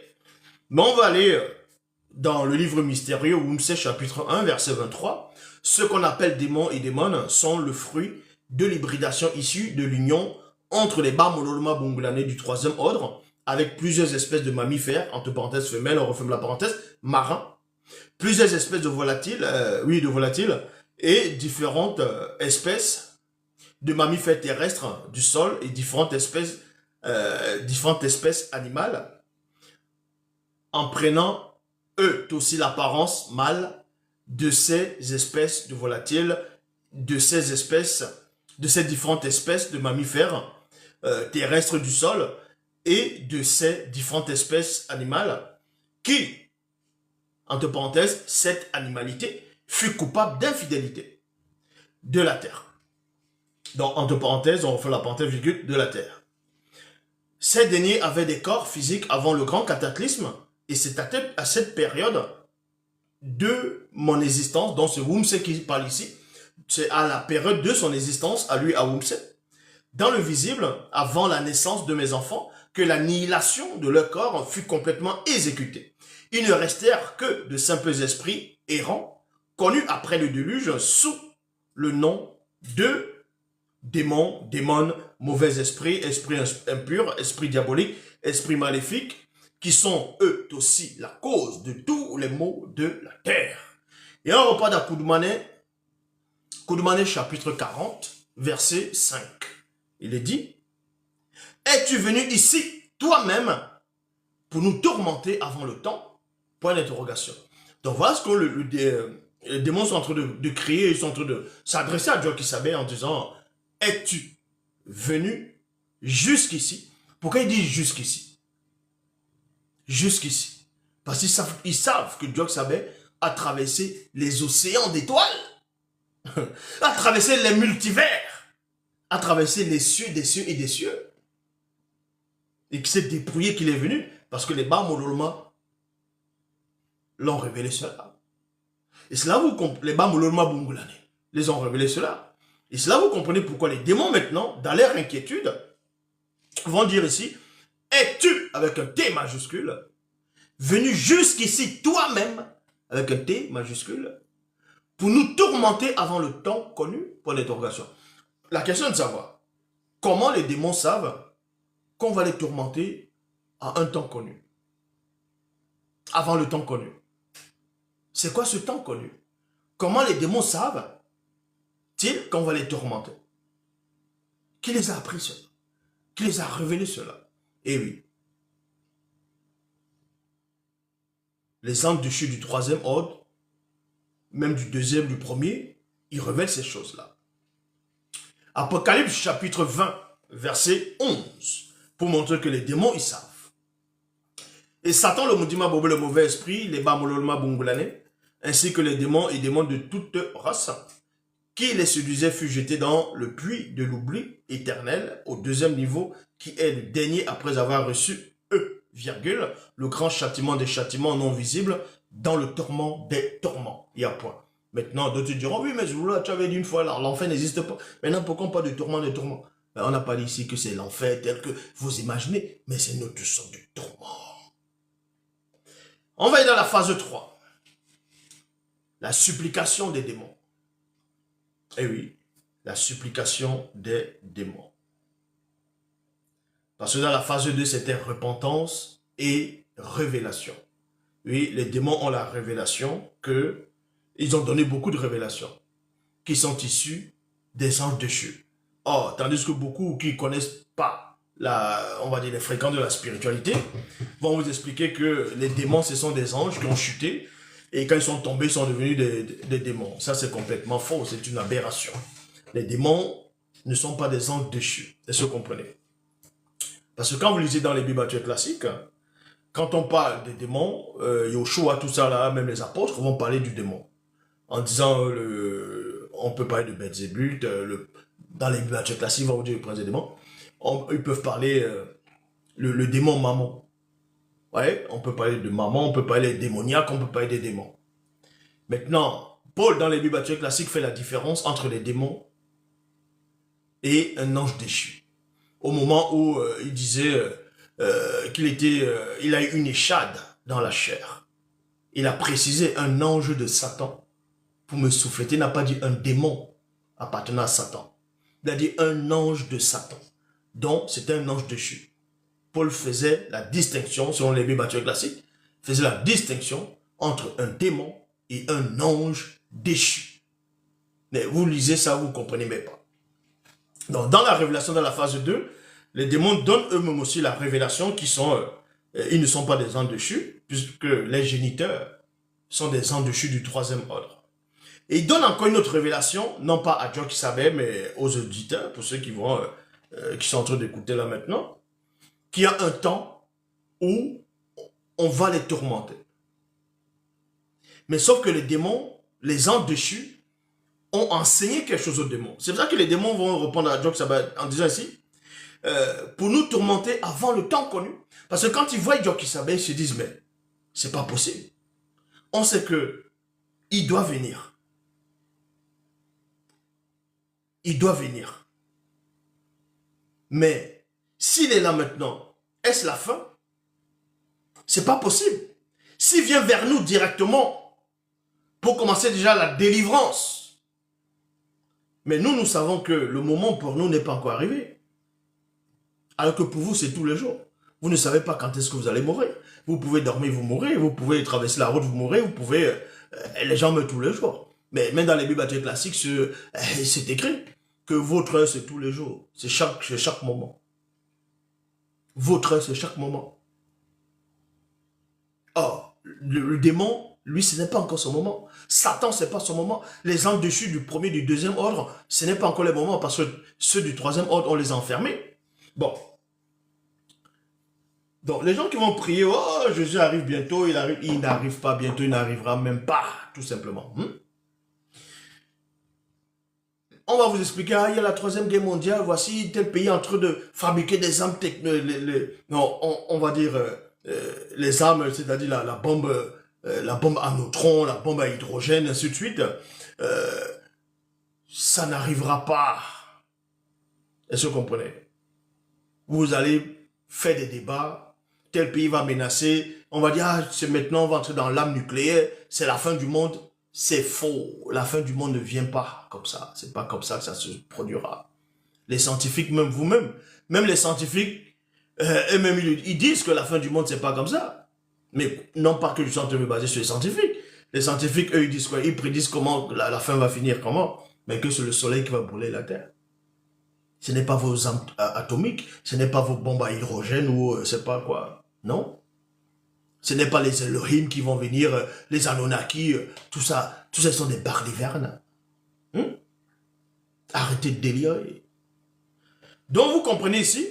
Mais on va aller dans le livre mystérieux, Wumse, chapitre 1, verset 23. Ce qu'on appelle démons et démones sont le fruit de l'hybridation issue de l'union entre les Bamololoma Bonglanais du troisième ordre, avec plusieurs espèces de mammifères, entre parenthèses femelles, on referme la parenthèse, marins, plusieurs espèces de volatiles, et différentes espèces de mammifères terrestres du sol et différentes espèces animales, en prenant eux aussi l'apparence mâle de ces espèces de volatiles, de ces différentes espèces de mammifères terrestres du sol et de ces différentes espèces animales qui, entre parenthèses, cette animalité fut coupable d'infidélité de la terre. Donc, entre parenthèses, on refait la parenthèse virgule de la terre. Ces derniers avaient des corps physiques avant le grand cataclysme et c'est à cette période de mon existence, dans ce Wumse qui parle ici, c'est à la période de son existence, à lui, à Wumse, dans le visible, avant la naissance de mes enfants, que l'annihilation de leur corps fut complètement exécutée. Ils ne restèrent que de simples esprits errants, connus après le déluge sous le nom de démons, démons, mauvais esprits, esprits impurs, esprits diaboliques, esprits maléfiques, qui sont eux aussi la cause de tous les maux de la terre. Et on repart dans Koudoumané chapitre 40, verset 5. Il est dit, « Es-tu venu ici, toi-même, pour nous tourmenter avant le temps ?» Point d'interrogation. Donc voilà ce que les démons sont en train de crier, ils sont en train de s'adresser à Djokisabé en disant, « Es-tu venu jusqu'ici ?» Pourquoi il dit jusqu'ici? Jusqu'ici. Parce qu'ils savent que Djokisabé a traversé les océans d'étoiles, a traversé les multivers, a traversé les cieux, des cieux et des cieux. Et qui s'est dépouillé qu'il est venu, parce que les Bamololma l'ont révélé cela. Et cela vous comprenez, les Bamololma Bungulane les ont révélé cela. Et cela vous comprenez pourquoi les démons maintenant, dans leur inquiétude, vont dire ici, es-tu, avec un T majuscule, venu jusqu'ici toi-même, avec un T majuscule, pour nous tourmenter avant le temps connu? Pour l'interrogation. La question est de savoir, comment les démons savent qu'on va les tourmenter à un temps connu? Avant le temps connu. C'est quoi ce temps connu? Comment les démons savent-ils qu'on va les tourmenter? Qui les a appris cela? Qui les a révélé cela? Eh oui. Les anges déchus du troisième ordre, même du deuxième, du premier, ils révèlent ces choses-là. Apocalypse chapitre 20, verset 11, pour montrer que les démons, ils savent. Et Satan, le Moudima Bobo, le mauvais esprit, les Bamololma Bungulane, ainsi que les démons et démons de toute race, qui les séduisaient fut jeté dans le puits de l'oubli éternel, au deuxième niveau, qui est le dernier après avoir reçu, virgule, le grand châtiment des châtiments non visibles, dans le tourment des tourments. Il y a point. Maintenant, d'autres diront, oui, mais Zouloula, tu avais dit une fois, l'enfer n'existe pas. Maintenant, pourquoi on parle de tourment des tourments? Ben, on n'a pas dit ici que c'est l'enfer tel que vous imaginez, mais c'est notre sorte de tourment. On va aller dans la phase 3. La supplication des démons. Eh oui, la supplication des démons. Parce que dans la phase 2, c'était repentance et révélation. Oui, les démons ont la révélation que ils ont donné beaucoup de révélations qui sont issues des anges déchus. Or, tandis que beaucoup qui ne connaissent pas on va dire les fréquences de la spiritualité vont vous expliquer que les démons, ce sont des anges qui ont chuté et quand ils sont tombés, ils sont devenus des démons. Ça, c'est complètement faux, c'est une aberration. Les démons ne sont pas des anges déchus, est-ce que vous comprenez? Parce que quand vous lisez dans les Bibles classiques, quand on parle des démons, Yoshua, tout ça là, même les apôtres vont parler du démon. En disant, on peut parler de Belzébuth, dans les Bibles classiques, on va vous dire le prince des démons. Ils peuvent parler le démon maman. Ouais, on peut parler de maman, on peut parler des démoniaques, on peut parler des démons. Maintenant, Paul, dans les Bibles classiques, fait la différence entre les démons et un ange déchu. Au moment où il disait il a eu une échade dans la chair. Il a précisé un ange de Satan pour me souffleter. Il n'a pas dit un démon appartenant à Satan. Il a dit un ange de Satan. Donc, c'était un ange déchu. Paul faisait la distinction, selon les Bibles classiques, faisait la distinction entre un démon et un ange déchu. Mais vous lisez ça, vous ne comprenez même pas. Donc, dans la révélation, dans la phase 2, les démons donnent eux-mêmes aussi la révélation qui sont, ils ne sont pas des anges déchus, puisque les géniteurs sont des anges déchus du troisième ordre. Et ils donnent encore une autre révélation, non pas à Djokisabé, mais aux auditeurs, pour ceux qui vont, qui sont en train d'écouter là maintenant, qu'il y a un temps où on va les tourmenter. Mais sauf que les démons, les anges déchus, ont enseigné quelque chose aux démons. C'est pour ça que les démons vont répondre à Djokisabé en disant ici, pour nous tourmenter avant le temps connu. Parce que quand ils voient Djokisabé, ils se disent, mais c'est pas possible. On sait que il doit venir. il doit venir. Mais s'il est là maintenant, est-ce la fin? C'est pas possible. S'il vient vers nous directement, pour commencer déjà la délivrance. Mais nous savons que le moment pour nous n'est pas encore arrivé. Alors que pour vous, c'est tous les jours. Vous ne savez pas quand est-ce que vous allez mourir. Vous pouvez dormir, vous mourrez. Vous pouvez traverser la route, vous mourrez. Vous pouvez... les gens meurent tous les jours. Mais même dans les bibliothèques classiques, c'est écrit que votre heure, c'est tous les jours. C'est chaque moment. Votre heure, c'est chaque moment. Or, le démon, lui, ce n'est pas encore son moment. Satan, ce n'est pas son moment. Les anges dessus du premier, du deuxième ordre, ce n'est pas encore le moment parce que ceux du troisième ordre, on les a enfermés. Bon. Donc, les gens qui vont prier, oh, Jésus arrive bientôt, il n'arrive pas bientôt, il n'arrivera même pas, tout simplement. On va vous expliquer, il y a la troisième guerre mondiale, voici tel pays en train de fabriquer des armes on va dire les armes, c'est-à-dire la bombe à neutrons, la bombe à hydrogène, ainsi de suite. Ça n'arrivera pas. Est-ce que vous comprenez? Vous allez faire des débats, tel pays va menacer, on va dire, ah, c'est maintenant, on va entrer dans l'arme nucléaire, c'est la fin du monde. C'est faux. La fin du monde ne vient pas comme ça. C'est pas comme ça que ça se produira. Les scientifiques, même vous-même, même les scientifiques, eux-mêmes, ils disent que la fin du monde, c'est pas comme ça. Mais non pas que je suis en train de me baser sur les scientifiques. Les scientifiques, eux, ils disent quoi? Ils prédisent comment la fin va finir, comment? Mais que c'est le soleil qui va brûler la Terre. Ce n'est pas vos armes atomiques, ce n'est pas vos bombes à hydrogène ou c'est pas quoi. Non? Ce n'est pas les Elohim qui vont venir, les Anunnaki, tout ça sont des barlivernes. Arrêtez de délirer. Donc vous comprenez ici,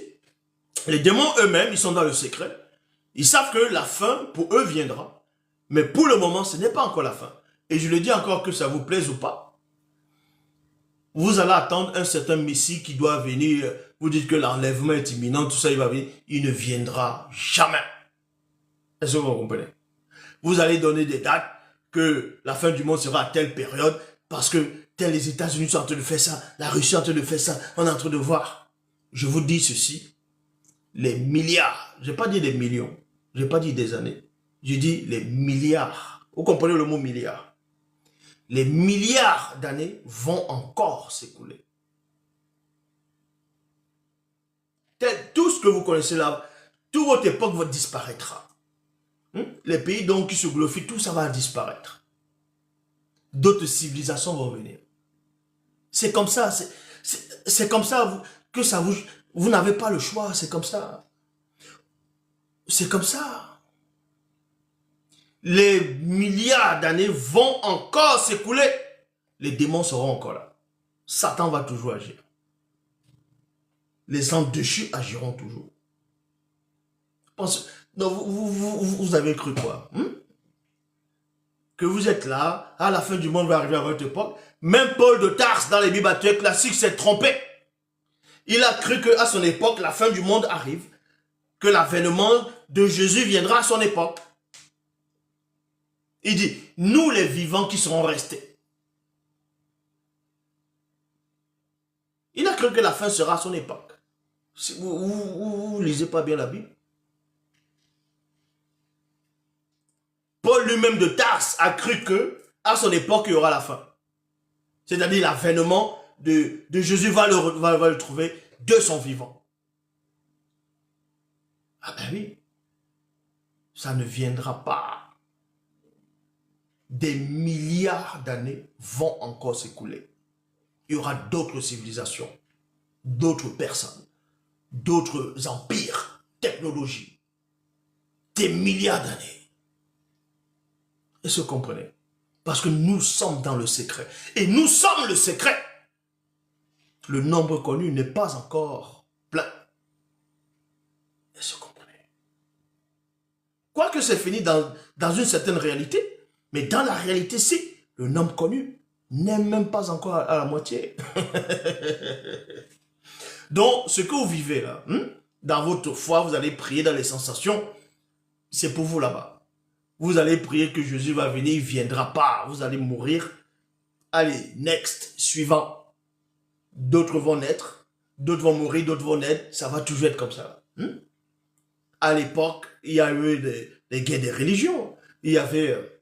les démons eux-mêmes, ils sont dans le secret. Ils savent que la fin, pour eux, viendra. Mais pour le moment, ce n'est pas encore la fin. Et je le dis encore que ça vous plaise ou pas. Vous allez attendre un certain Messie qui doit venir. Vous dites que l'enlèvement est imminent, tout ça, il va venir. Il ne viendra jamais. Est-ce que vous comprenez? Vous allez donner des dates que la fin du monde sera à telle période parce que les États-Unis sont en train de faire ça, la Russie est en train de faire ça, on est en train de voir. Je vous dis ceci, les milliards, je n'ai pas dit des millions, je n'ai pas dit des années, je dis les milliards. Vous comprenez le mot milliard? Les milliards d'années vont encore s'écouler. Tout ce que vous connaissez là, toute votre époque va disparaître. Les pays donc qui se glorifient, tout ça va disparaître. D'autres civilisations vont venir. C'est comme ça, c'est comme ça que ça vous n'avez pas le choix, c'est comme ça. C'est comme ça. Les milliards d'années vont encore s'écouler. Les démons seront encore là. Satan va toujours agir. Les anges déchus agiront toujours. Donc vous avez cru quoi? Que vous êtes là, à la fin du monde va arriver à votre époque. Même Paul de Tarse, dans les bibliothèques classiques, s'est trompé. Il a cru qu'à son époque, la fin du monde arrive, que l'avènement de Jésus viendra à son époque. Il dit, nous les vivants qui serons restés. Il a cru que la fin sera à son époque. Si vous lisez pas bien la Bible. Paul lui-même de Tarse a cru que à son époque, il y aura la fin. C'est-à-dire l'avènement de Jésus va le trouver de son vivant. Ah ben oui, ça ne viendra pas. Des milliards d'années vont encore s'écouler. Il y aura d'autres civilisations, d'autres personnes, d'autres empires, technologies. Des milliards d'années. Est-ce que vous comprenez? Parce que nous sommes dans le secret. Et nous sommes le secret. Le nombre connu n'est pas encore plein. Est-ce que vous comprenez? Quoique c'est fini dans une certaine réalité, mais dans la réalité, si le nombre connu n'est même pas encore à la moitié. Donc, ce que vous vivez là, dans votre foi, vous allez prier dans les sensations, c'est pour vous là-bas. Vous allez prier que Jésus va venir, il ne viendra pas. Vous allez mourir. Allez, next, suivant. d'autres vont naître, d'autres vont mourir, d'autres vont naître, ça va toujours être comme ça. À l'époque, il y a eu des guerres des religions, il y avait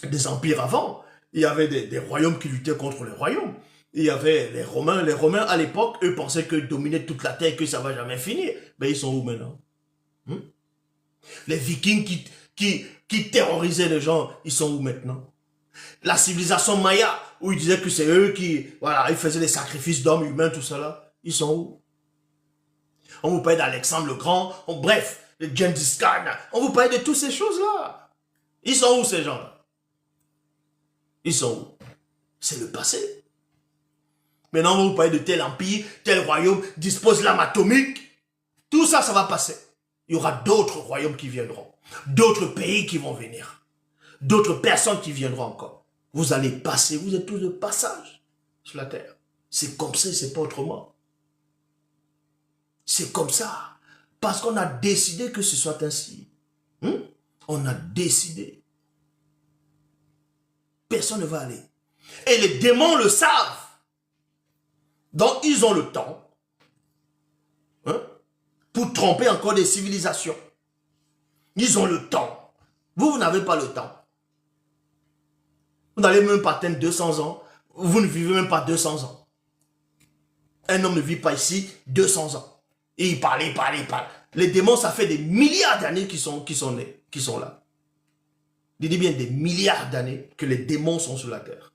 des empires avant, il y avait des royaumes qui luttaient contre les royaumes, il y avait les Romains. Les Romains, à l'époque, eux pensaient que dominer toute la terre, que ça va jamais finir. Mais ils sont où maintenant? Les Vikings qui terrorisaient les gens, ils sont où maintenant? La civilisation Maya, où ils disaient que c'est eux qui, voilà, ils faisaient des sacrifices d'hommes humains, tout ça là, ils sont où? On vous parle d'Alexandre le Grand, bref, de Gengis Khan, on vous parle de toutes ces choses-là. Ils sont où ces gens-là? Ils sont où? C'est le passé. Maintenant, on vous parle de tel empire, tel royaume dispose l'âme atomique. Tout ça, ça va passer. Il y aura d'autres royaumes qui viendront, d'autres pays qui vont venir, d'autres personnes qui viendront encore. Vous allez passer, vous êtes tous de passage sur la terre. C'est comme ça, c'est pas autrement. C'est comme ça. Parce qu'on a décidé que ce soit ainsi. On a décidé. Personne ne va aller. Et les démons le savent. Donc, ils ont le temps pour tromper encore des civilisations. Ils ont le temps. Vous n'avez pas le temps. Vous n'allez même pas atteindre 200 ans. Vous ne vivez même pas 200 ans. Un homme ne vit pas ici 200 ans. Et il parle. Les démons, ça fait des milliards d'années qu'ils sont nés, qu'ils sont là. Je dis bien des milliards d'années que les démons sont sur la terre.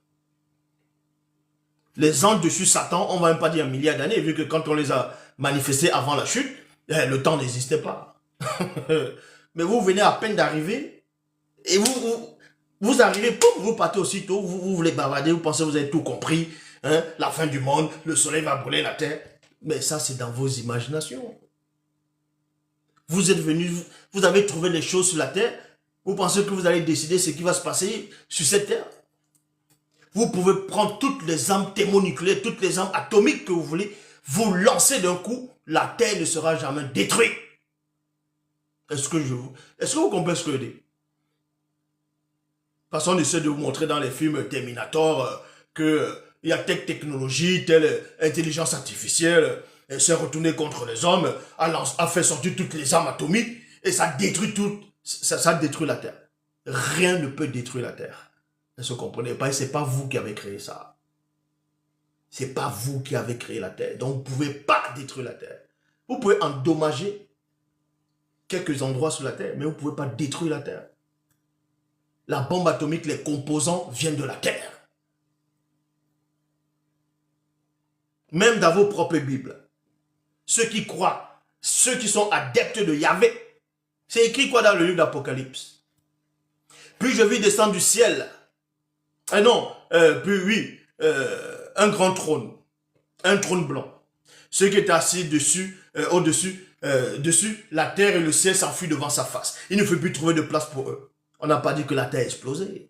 Les anges dessus Satan, on ne va même pas dire un milliard d'années, vu que quand on les a manifestés avant la chute, le temps n'existait pas. Mais vous venez à peine d'arriver, et vous arrivez, pouf, vous partez aussitôt, vous voulez bavarder, vous pensez que vous avez tout compris, la fin du monde, le soleil va brûler la terre. Mais ça, c'est dans vos imaginations. Vous êtes venus, vous avez trouvé les choses sur la terre, vous pensez que vous allez décider ce qui va se passer sur cette terre. Vous pouvez prendre toutes les armes thermonucléaires, toutes les armes atomiques que vous voulez, vous lancer d'un coup, la terre ne sera jamais détruite. Est-ce que vous comprenez ce que je dis? Parce qu'on essaie de vous montrer dans les films Terminator que il y a telle technologie, telle intelligence artificielle, elle s'est retournée contre les hommes, a fait sortir toutes les armes atomiques et ça détruit tout, ça détruit la Terre. Rien ne peut détruire la Terre. Ne se comprenez pas, et c'est pas vous qui avez créé ça. C'est pas vous qui avez créé la Terre. Donc vous pouvez pas détruire la Terre. Vous pouvez endommager quelques endroits sur la Terre, mais vous pouvez pas détruire la Terre. La bombe atomique, les composants viennent de la Terre. Même dans vos propres Bibles. Ceux qui croient, ceux qui sont adeptes de Yahvé, c'est écrit quoi dans le livre d'Apocalypse? Puis je vis descendre du ciel. Un grand trône. Un trône blanc. Ceux qui étaient assis dessus, dessus, la terre et le ciel s'enfuient devant sa face. Il ne faut plus trouver de place pour eux. On n'a pas dit que la terre explosait.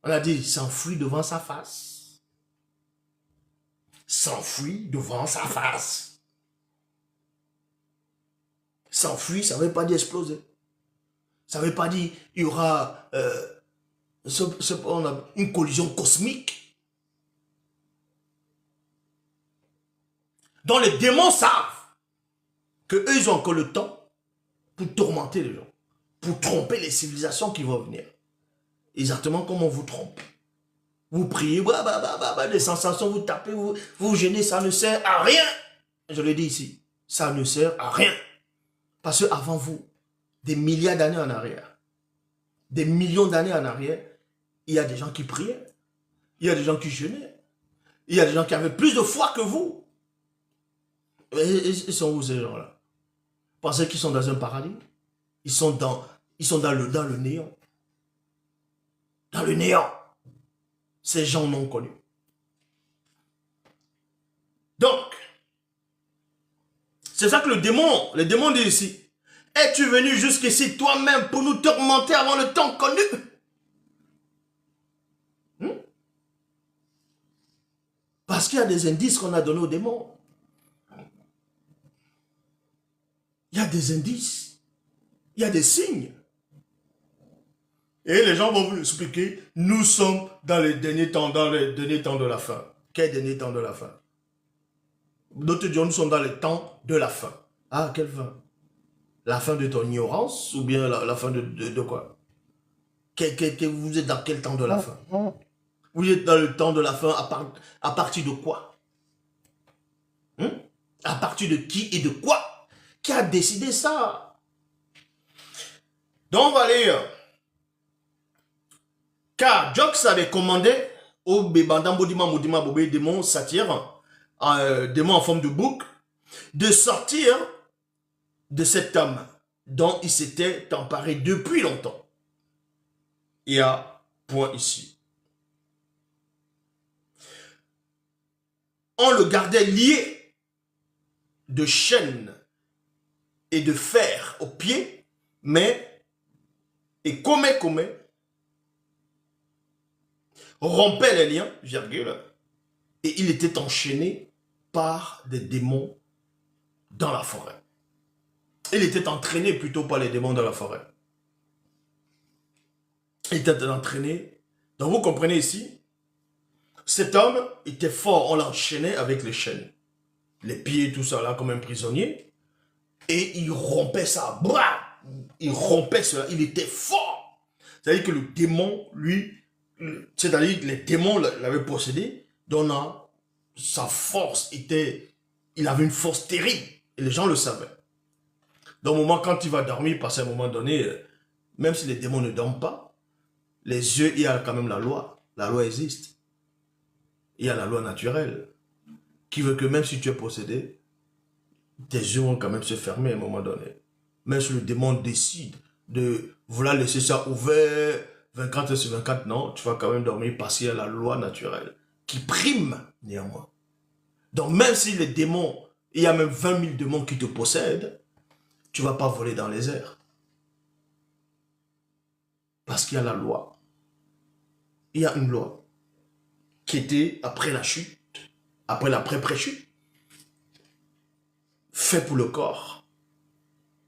On a dit s'enfuit devant sa face. S'enfuit devant sa face. S'enfuir, ça ne veut pas dire exploser. Ça ne veut pas dire il y aura une collision cosmique. Donc les démons savent qu'eux, ils ont encore le temps pour tourmenter les gens, pour tromper les civilisations qui vont venir. Exactement comme on vous trompe. Vous priez, des sensations, vous tapez, vous gênez, ça ne sert à rien. Je le dis ici, ça ne sert à rien. Parce qu'avant vous, des milliards d'années en arrière, des millions d'années en arrière, il y a des gens qui priaient, il y a des gens qui jeûnaient, il y a des gens qui avaient plus de foi que vous. Ils sont où ces gens-là? Pensez qu'ils sont dans un paradis? Ils sont dans le néant. Dans le néant. Ces gens non connus. Donc, c'est ça que le démon dit ici. Es-tu venu jusqu'ici toi-même pour nous tourmenter avant le temps connu? Parce qu'il y a des indices qu'on a donnés aux démons. Il y a des indices. Il y a des signes. Et les gens vont vous expliquer, nous sommes dans les derniers temps de la fin. Quel dernier temps de la fin? D'autres diront, nous sommes dans le temps de la fin. Ah, quelle fin? La fin de ton ignorance ou bien la fin de quoi? Vous êtes dans quel temps de la fin? Vous êtes dans le temps de la fin à partir de quoi? Hein? À partir de qui et de quoi? Qui a décidé ça? Donc on va lire. Car Jox avait commandé au Bébandam Bodima Modima Bobé démon satire, démon en forme de bouc, de sortir de cet homme dont il s'était emparé depuis longtemps. Il y a point ici. On le gardait lié de chaînes et de fer aux pieds, mais, et comme rompait les liens, virgule, et il était enchaîné par des démons dans la forêt. Il était entraîné plutôt par les démons dans la forêt. Il était entraîné. Donc vous comprenez ici, cet homme était fort, on l'enchaînait avec les chaînes. Les pieds, tout ça là, comme un prisonnier. Et il rompait ça. Bra! Il rompait cela. Il était fort. C'est-à-dire que le démon, lui, c'est-à-dire que les démons l'avaient possédé. Donc sa force était... Il avait une force terrible. Et les gens le savaient. Donc au moment quand il va dormir, parce qu'à un moment donné, même si les démons ne dorment pas, les yeux, il y a quand même la loi. La loi existe. Il y a la loi naturelle. Qui veut que même si tu es possédé, tes yeux vont quand même se fermer à un moment donné. Même si le démon décide de vouloir laisser ça ouvert 24 sur 24, non, tu vas quand même dormir parce qu'il y a la loi naturelle qui prime néanmoins. Donc même si les démons, il y a même 20 000 démons qui te possèdent, tu ne vas pas voler dans les airs. Parce qu'il y a la loi. Il y a une loi qui était après la chute, après l'après-pré-chute, fait pour le corps.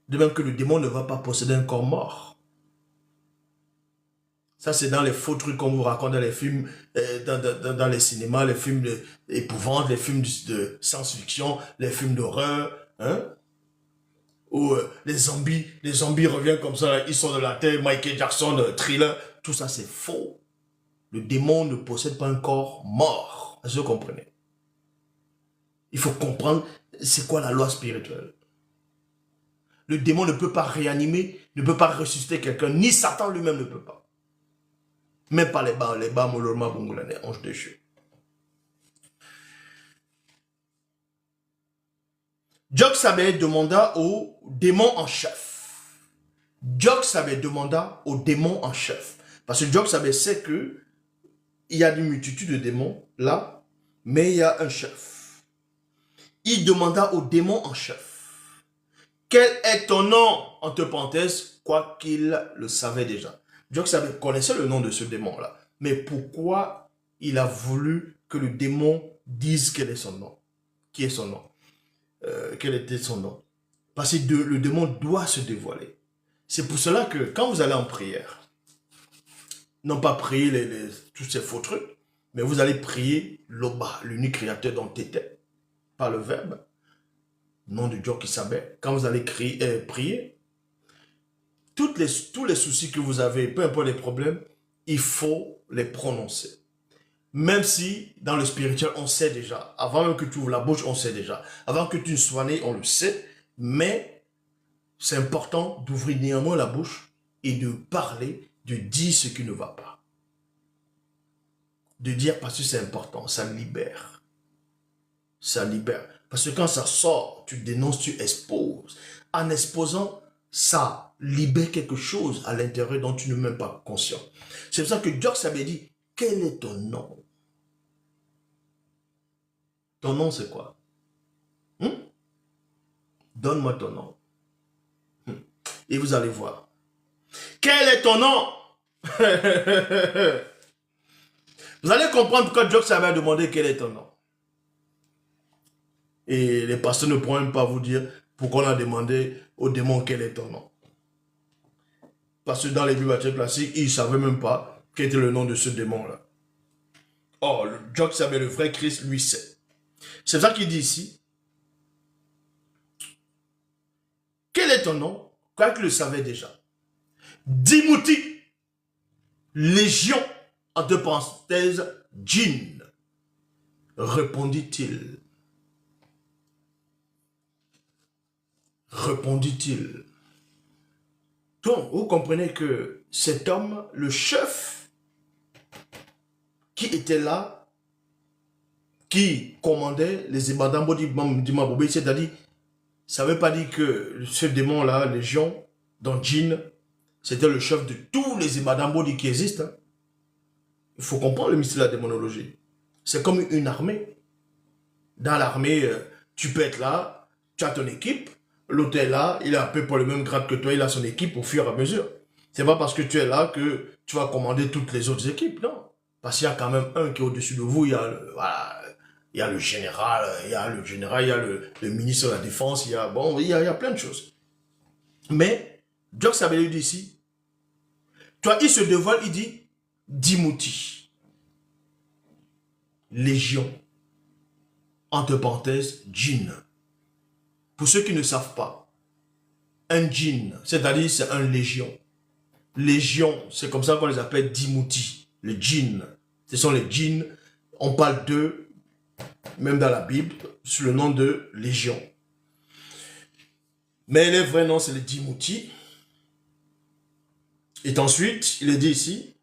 De même que le démon ne va pas posséder un corps mort. Ça, c'est dans les faux trucs qu'on vous raconte dans les films, dans les cinémas, les films d'épouvante, les films de science-fiction, les films d'horreur, hein? Où les zombies reviennent comme ça, ils sont de la terre, Michael Jackson, Thriller, tout ça c'est faux. Le démon ne possède pas un corps mort. Est-ce que vous comprenez? Il faut comprendre c'est quoi la loi spirituelle. Le démon ne peut pas réanimer, ne peut pas ressusciter quelqu'un, ni Satan lui-même ne peut pas. Même pas les bas, molorma, bongolane, ange déchu. Joxabé demanda au démon en chef. Joxabé demanda au démon en chef. Parce que Joxabé sait que il y a une multitude de démons là, mais il y a un chef. Il demanda au démon en chef. Quel est ton nom? Entre parenthèses, quoi qu'il le savait déjà. Joxabé connaissait le nom de ce démon-là. Mais pourquoi il a voulu que le démon dise quel est son nom? Qui est son nom? Quel était son nom? Parce que le démon doit se dévoiler. C'est pour cela que quand vous allez en prière, non pas prier tous ces faux trucs, mais vous allez prier l'Oba, l'unique créateur dont tu étais, par le verbe, nom de Dieu qui savait. Quand vous allez prier, tous les soucis que vous avez, peu importe les problèmes, il faut les prononcer. Même si, dans le spirituel, on sait déjà. Avant même que tu ouvres la bouche, on sait déjà. Avant que tu ne sois né, on le sait. Mais c'est important d'ouvrir néanmoins la bouche et de parler, de dire ce qui ne va pas. De dire parce que c'est important, ça libère. Ça libère. Parce que quand ça sort, tu dénonces, tu exposes. En exposant, ça libère quelque chose à l'intérieur dont tu n'es même pas conscient. C'est pour ça que Jox avait dit, quel est ton nom? Ton nom, c'est quoi? Donne-moi ton nom. Et vous allez voir. Quel est ton nom? Vous allez comprendre pourquoi Jox avait demandé quel est ton nom. Et les pasteurs ne pourront même pas vous dire pourquoi on a demandé au démon quel est ton nom. Parce que dans les Bibles classiques, ils ne savaient même pas quel était le nom de ce démon-là. Or, Jox avait le vrai Christ, lui sait. C'est ça qu'il dit ici. est ton nom? Quoique le savait déjà. Dimouti, légion, entre parenthèses, djinn, répondit-il. Répondit-il. Donc, vous comprenez que cet homme, le chef, qui était là, qui commandait les Ibadambo d'Imabobé, c'est-à-dire, ça ne veut pas dire que ce démon-là, légion, dans djinn, c'était le chef de tous les Ibadambo qui existent. Hein. Il faut comprendre le mystère de la démonologie. C'est comme une armée. Dans l'armée, tu peux être là, tu as ton équipe, l'autre est là, il est un peu pour le même grade que toi, il a son équipe au fur et à mesure. C'est pas parce que tu es là que tu vas commander toutes les autres équipes, non. Parce qu'il y a quand même un qui est au-dessus de vous, il y a le, voilà, il y a le général, il y a le ministre de la Défense, il y a, bon, il y a plein de choses. Mais, Jock Sabelé dit ici, toi, il se dévoile, il dit, Dimouti, légion, entre parenthèses, djinn. Pour ceux qui ne savent pas, un djinn, c'est-à-dire c'est un légion. Légion, c'est comme ça qu'on les appelle Dimouti, les djinns. Ce sont les djinns, on parle d'eux, même dans la Bible, sous le nom de légion. Mais les vrais noms, c'est les Dimouti. Et ensuite, il est dit ici,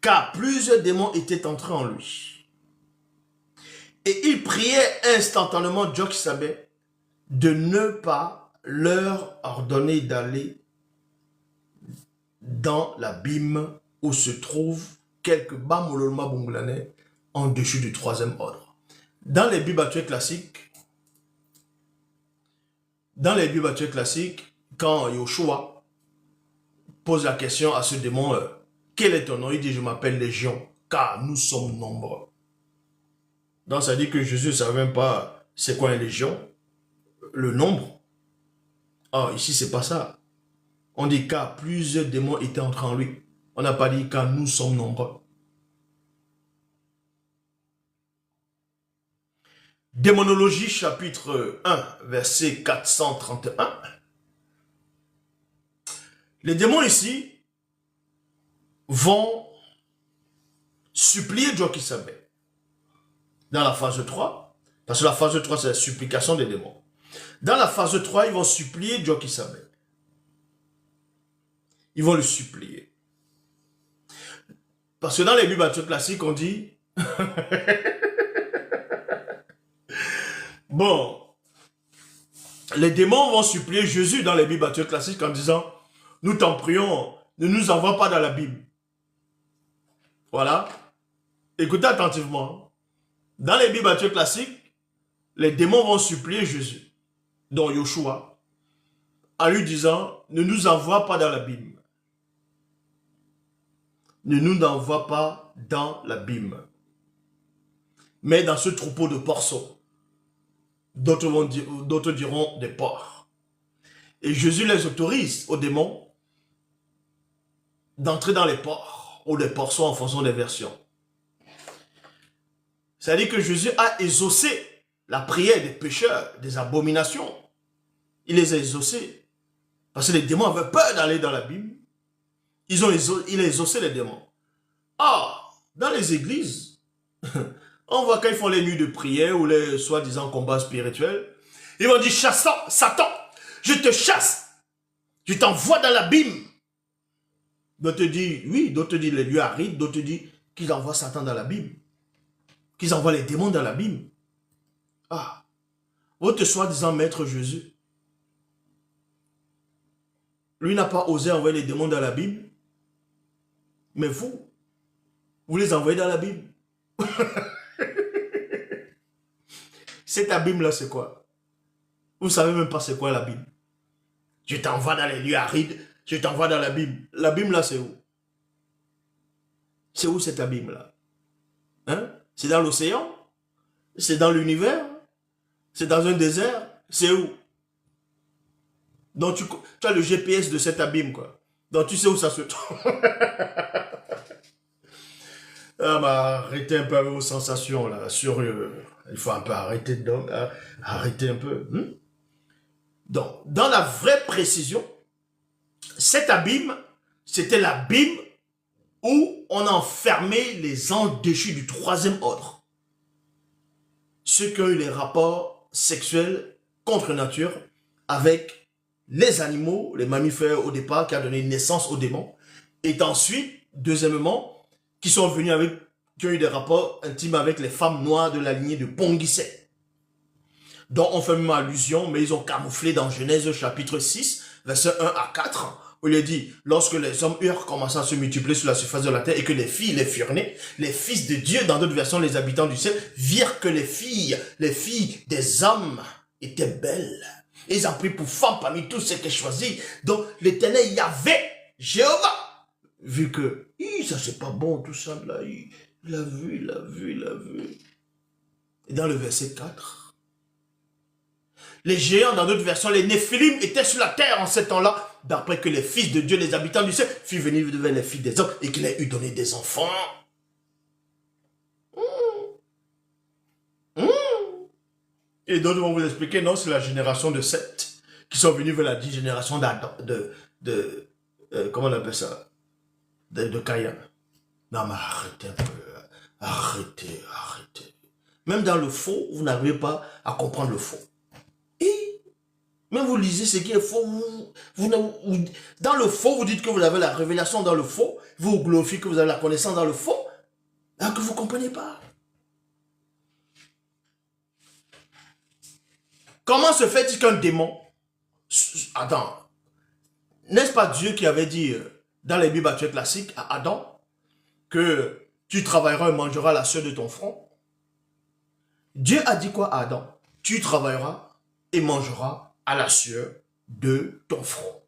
car plusieurs démons étaient entrés en lui. Et il priait instantanément Jock Sabé de ne pas leur ordonner d'aller dans l'abîme où se trouve quelques Bamololma Bonglanais en dessus du troisième ordre. Dans les Bibles actuelles classiques, quand Yoshua pose la question à ce démon, quel est ton nom? Il dit, je m'appelle Légion, car nous sommes nombreux. Donc ça dit que Jésus ne savait même pas c'est quoi une légion, le nombre. Ah, ici c'est pas ça. On dit car plusieurs démons étaient entrés en lui. On n'a pas dit car nous sommes nombreux. Démonologie chapitre 1, verset 431. Les démons ici vont supplier Jock Sabé dans la phase 3, parce que la phase 3 c'est la supplication des démons. Dans la phase 3, ils vont supplier Jock Sabé. Ils vont le supplier. Parce que dans les Bibles classiques, on dit bon, les démons vont supplier Jésus dans les Bibles classiques en disant, nous t'en prions, ne nous envoie pas dans la Bible. Voilà. Écoutez attentivement. Dans les Bibles classiques, les démons vont supplier Jésus, dont Yoshua, en lui disant, ne nous envoie pas dans l'abîme. Ne nous envoie pas dans l'abîme. Mais dans ce troupeau de porceaux, d'autres diront des porcs. Et Jésus les autorise aux démons d'entrer dans les porcs ou les porceaux en fonction des versions. C'est-à-dire que Jésus a exaucé la prière des pécheurs, des abominations. Il les a exaucés. Parce que les démons avaient peur d'aller dans l'abîme. Il a exaucé les démons. Ah, dans les églises, on voit quand ils font les nuits de prière ou les soi-disant combats spirituels, ils vont dire, Satan, je te chasse, je t'envoie dans l'abîme. D'autres te disent, oui, d'autres te disent les lieux arides, d'autres te disent qu'ils envoient Satan dans l'abîme, qu'ils envoient les démons dans l'abîme. Ah, votre soi-disant maître Jésus, lui n'a pas osé envoyer les démons dans l'abîme, mais vous les envoyez dans l'abîme. Cet abîme-là, c'est quoi? Vous savez même pas c'est quoi l'abîme. Je t'envoie dans les lieux arides, je t'envoie dans l'abîme. L'abîme-là, c'est où? C'est où cet abîme-là? Hein? C'est dans l'océan? C'est dans l'univers? C'est dans un désert? C'est où? Donc, tu as le GPS de cet abîme, quoi. Donc, tu sais où ça se trouve. Ah, bah, arrêtez un peu avec vos sensations, là. Il faut un peu arrêter dedans, arrêter un peu. Donc, dans la vraie précision, cet abîme, c'était l'abîme où on enfermait les anges déchus du troisième ordre. Ceux qui ont eu les rapports sexuels contre nature avec les animaux, les mammifères au départ, qui a donné naissance aux démons. Et ensuite, deuxièmement, qui sont venus avec, qui ont eu des rapports intimes avec les femmes noires de la lignée de Ponguisset, dont on fait même allusion, mais ils ont camouflé dans Genèse chapitre 6, versets 1 à 4, où il est dit, lorsque les hommes eurent commencé à se multiplier sur la surface de la terre et que les filles les furent nées, les fils de Dieu, dans d'autres versions, les habitants du ciel, virent que les filles des hommes étaient belles. Et ils ont pris pour femmes parmi tous ceux qu'ils choisis. Donc l'Éternel Yahvé, Jéhovah, vu que, ça c'est pas bon tout ça, là, il a vu. Et dans le verset 4, les géants, dans d'autres versions, les Néphilim étaient sur la terre en ce temps-là, d'après que les fils de Dieu, les habitants du ciel, furent venus vers les filles des hommes et qu'il ait eu donné des enfants. Et d'autres vont vous expliquer, non, c'est la génération de Seth, qui sont venus vers la génération d'Adam, comment on appelle ça, de Caïn. Non, mais arrêtez un peu, arrêtez. Même dans le faux, vous n'arrivez pas à comprendre le faux. Et même vous lisez ce qui est faux, dans le faux, vous dites que vous avez la révélation dans le faux, vous glorifiez que vous avez la connaissance dans le faux, alors que vous ne comprenez pas. Comment se fait-il qu'un démon... Attends, n'est-ce pas Dieu qui avait dit dans les Bibles classiques à Adam que tu travailleras et mangeras la sueur de ton front? Dieu a dit quoi à Adam? Tu travailleras et mangeras à la sueur de ton front.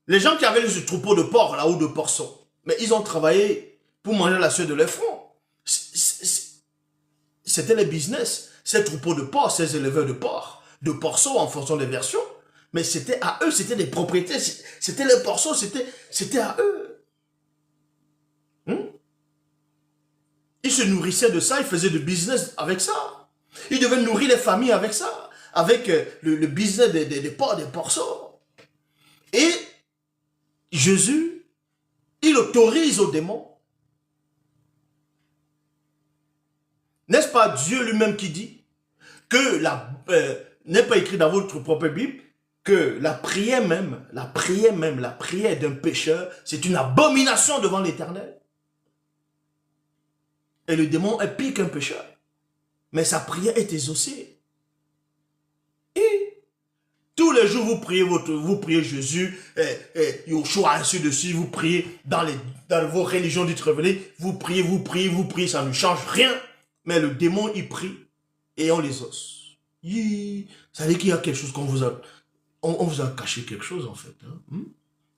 Les gens qui avaient ce troupeau de porcs là ou de porceaux, mais ils ont travaillé pour manger la sueur de leur front. C'était les business, ces troupeaux de porcs, ces éleveurs de porcs, de porceaux en fonction des versions. Mais c'était à eux, c'était des propriétés, c'était les porceaux, c'était à eux. Ils se nourrissaient de ça, ils faisaient du business avec ça. Ils devaient nourrir les familles avec ça, avec le business des porcs, des porceaux. Et Jésus, il autorise aux démons. N'est-ce pas Dieu lui-même qui dit que n'est pas écrit dans votre propre Bible que la prière d'un pécheur, c'est une abomination devant l'Éternel. Et le démon est pire qu'un pécheur. Mais sa prière est exaucée. Et tous les jours, vous priez Jésus, Yoshua, ainsi de suite, vous priez dans vos religions dites révélées, vous priez, ça ne change rien. Mais le démon, il prie et on les ose. Ça veut dire qu'il y a quelque chose qu'on vous a... On vous a caché quelque chose, en fait.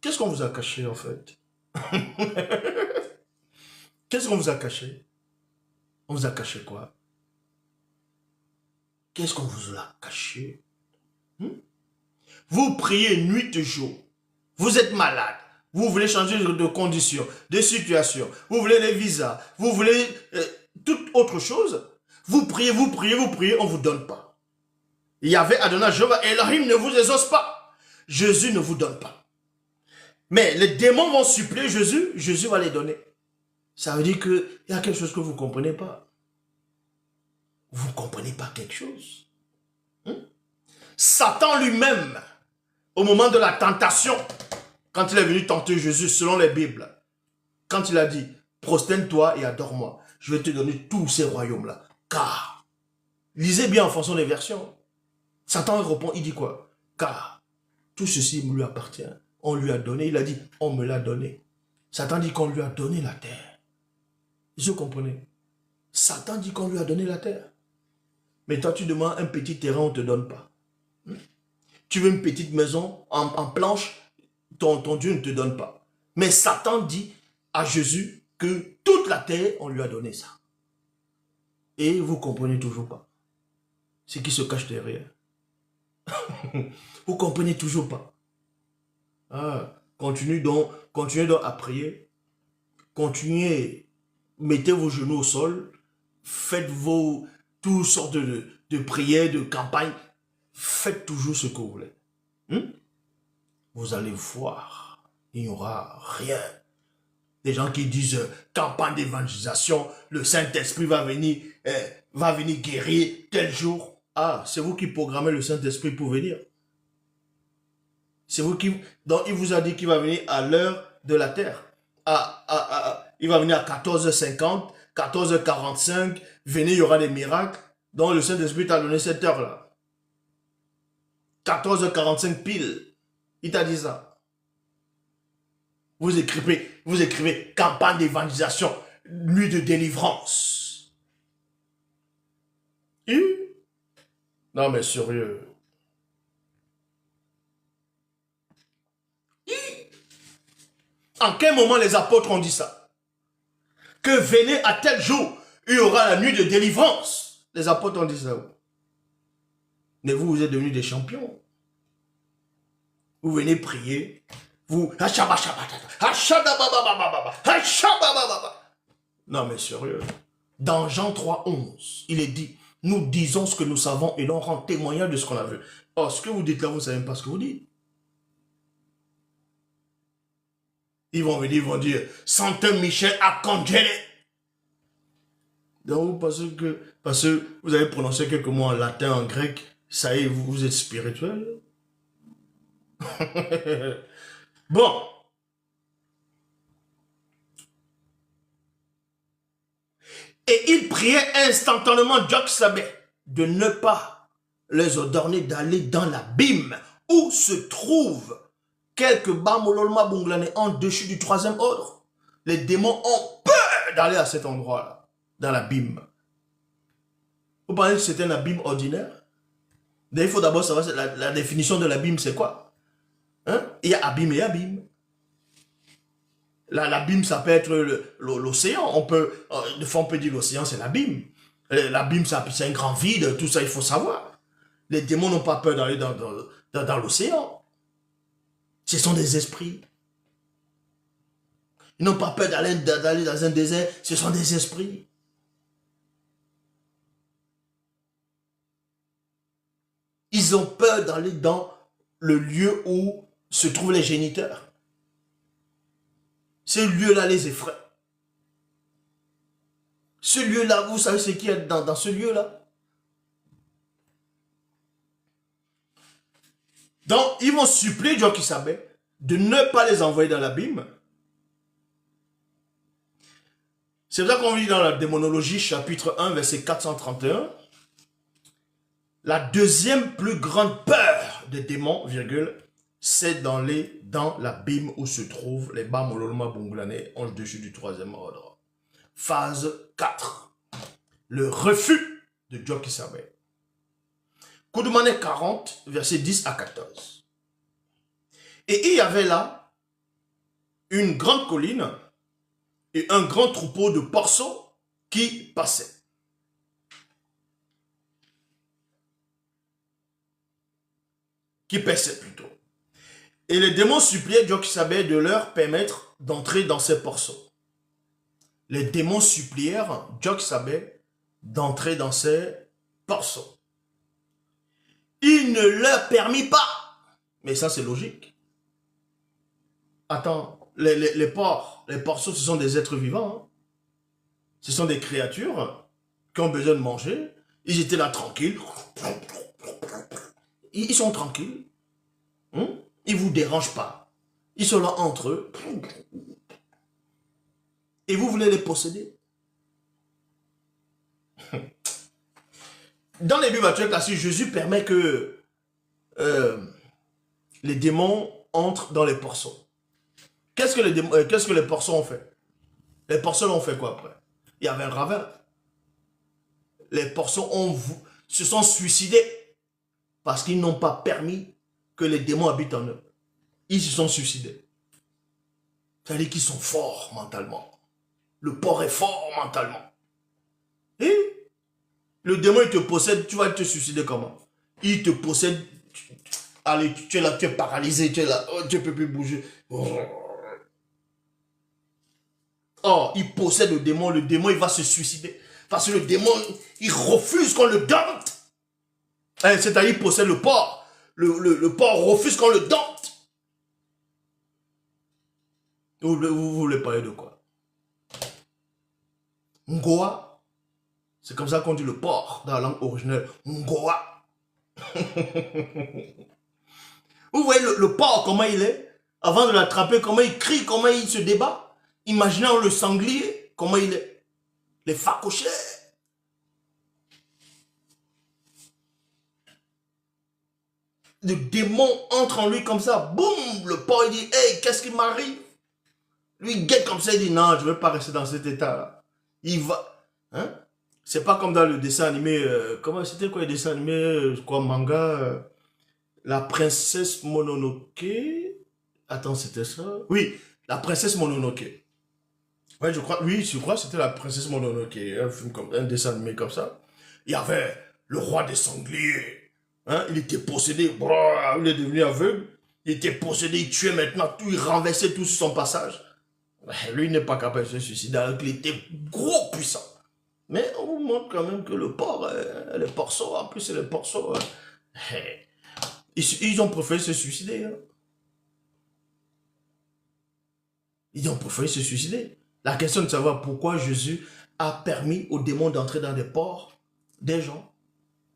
Qu'est-ce qu'on vous a caché, en fait? Qu'est-ce qu'on vous a caché? On vous a caché quoi? Qu'est-ce qu'on vous a caché? Vous priez nuit et jour. Vous êtes malade. Vous voulez changer de conditions, de situation. Vous voulez les visas. Vous voulez toute autre chose. Vous priez, on ne vous donne pas. Yahvé, Adonai, Jéhovah, Elohim ne vous exauce pas. Jésus ne vous donne pas. Mais les démons vont supplier Jésus, Jésus va les donner. Ça veut dire qu'il y a quelque chose que vous ne comprenez pas. Vous ne comprenez pas quelque chose. Satan lui-même, au moment de la tentation, quand il est venu tenter Jésus selon les Bibles, quand il a dit, prosterne-toi et adore-moi, je vais te donner tous ces royaumes-là. Car, lisez bien en fonction des versions, Satan répond, il dit quoi? Car tout ceci lui appartient. On lui a donné, il a dit, on me l'a donné. Satan dit qu'on lui a donné la terre. Je comprenais. Satan dit qu'on lui a donné la terre. Mais toi, tu demandes un petit terrain, on ne te donne pas. Tu veux une petite maison en planche, ton Dieu ne te donne pas. Mais Satan dit à Jésus que toute la terre, on lui a donné ça. Et vous ne comprenez toujours pas ce qui se cache derrière. Vous ne comprenez toujours pas. Continuez donc à prier. Continuez, mettez vos genoux au sol. Faites toutes sortes de de prière, de campagne. Faites toujours ce que vous voulez. Vous allez voir, il n'y aura rien. Des gens qui disent campagne d'évangélisation, le Saint-Esprit va venir guérir tel jour. Ah, c'est vous qui programmez le Saint-Esprit pour venir. C'est vous qui... Donc, il vous a dit qu'il va venir à l'heure de la terre. Il va venir à 14h50, 14h45. Venez, il y aura des miracles. Donc, le Saint-Esprit t'a donné cette heure-là. 14h45 pile. Il t'a dit ça. Vous écrivez campagne d'évangélisation, nuit de délivrance. Non, mais sérieux. En quel moment les apôtres ont dit ça? Que venez à tel jour, il y aura la nuit de délivrance. Les apôtres ont dit ça. Mais vous, vous êtes devenus des champions. Vous venez prier. Vous... Non, mais sérieux. Dans Jean 3,11, il est dit, nous disons ce que nous savons et l'on rend témoignage de ce qu'on a vu. Or, ce que vous dites là, vous ne savez même pas ce que vous dites. Ils vont venir, ils vont dire, Saint Michel a congélé. Donc, parce que vous avez prononcé quelques mots en latin, en grec, ça y est, vous êtes spirituel. Bon. Et il priait instantanément Joxabé de ne pas les ordonner d'aller dans l'abîme où se trouve quelques Bamololma Bunglané en dessus du troisième ordre. Les démons ont peur d'aller à cet endroit-là, dans l'abîme. Vous pensez que c'est un abîme ordinaire? Il faut d'abord savoir la définition de l'abîme, c'est quoi? Il y a abîme et abîme. L'abîme, ça peut être l'océan. Des fois, on peut dire l'océan, c'est l'abîme. L'abîme, c'est un grand vide, tout ça, il faut savoir. Les démons n'ont pas peur d'aller dans l'océan. Ce sont des esprits. Ils n'ont pas peur d'aller dans un désert, ce sont des esprits. Ils ont peur d'aller dans le lieu où se trouvent les géniteurs. Ce lieu-là les effraie. Ce lieu-là, vous savez ce qu'il y a dans ce lieu-là? Donc, ils vont supplier Joxabé de ne pas les envoyer dans l'abîme. C'est pour ça qu'on lit dans la démonologie, chapitre 1, verset 431. La deuxième plus grande peur des démons, virgule, c'est dans l'abîme où se trouvent les Bamololma Bunglané, en dessus du troisième ordre. Phase 4. Le refus de Joxabé. Koudoumane 40, versets 10 à 14. Et il y avait là une grande colline et un grand troupeau de porceaux qui passaient. Qui paissaient plutôt. Et les démons suppliaient Joxabé de leur permettre d'entrer dans ces porceaux. Les démons supplièrent Joxabé d'entrer dans ces porceaux. Il ne leur permit pas. Mais ça, c'est logique. Attends, les porceaux, ce sont des êtres vivants. Hein. Ce sont des créatures qui ont besoin de manger. Ils étaient là tranquilles. Ils sont tranquilles. Ils ne vous dérangent pas. Ils sont là entre eux. Et vous voulez les posséder. Dans les Bibles classiques, Jésus permet que les démons entrent dans les porceaux. Qu'est-ce que les porceaux ont fait? Les porceaux ont fait quoi après? Il y avait un ravin. Les porceaux se sont suicidés parce qu'ils n'ont pas permis que les démons habitent en eux. Ils se sont suicidés. C'est-à-dire qu'ils sont forts mentalement. Le porc est fort mentalement. Et le démon, il te possède, tu vas te suicider comment? Il te possède, allez, tu es là, tu es paralysé, tu es là, tu ne peux plus bouger. Oh, il possède le démon, il va se suicider. Parce que le démon, il refuse qu'on le dompte. C'est-à-dire, il possède le porc. Le porc refuse qu'on le dompte. Vous voulez parler de quoi? Ngoa. C'est comme ça qu'on dit le porc dans la langue originelle. Ngoa. Vous voyez le porc, comment il est? Avant de l'attraper, comment il crie, comment il se débat. Imaginez le sanglier, comment il est. Les facochets. Le démon entre en lui comme ça. Boum. Le porc, il dit, hey, qu'est-ce qui m'arrive? Lui, il guette comme ça, il dit, non, je ne veux pas rester dans cet état-là. Il va... Hein? C'est pas comme dans le dessin animé... comment c'était quoi le dessin animé? Quoi, manga? La princesse Mononoke. Attends, c'était ça? Oui, la princesse Mononoke. Ouais, je crois que c'était la princesse Mononoke. Un film comme, un dessin animé comme ça. Il y avait le roi des sangliers. Hein? Il était possédé. Brrr, il est devenu aveugle. Il était possédé, il tuait maintenant tout, il renversait tout sur son passage. Lui, il n'est pas capable de se suicider, alors qu'il était gros puissant. Mais on vous montre quand même que le porc, les porceaux, en plus c'est les porceaux, ils ont préféré se suicider. Hein. Ils ont préféré se suicider. La question de savoir pourquoi Jésus a permis aux démons d'entrer dans des porcs des gens.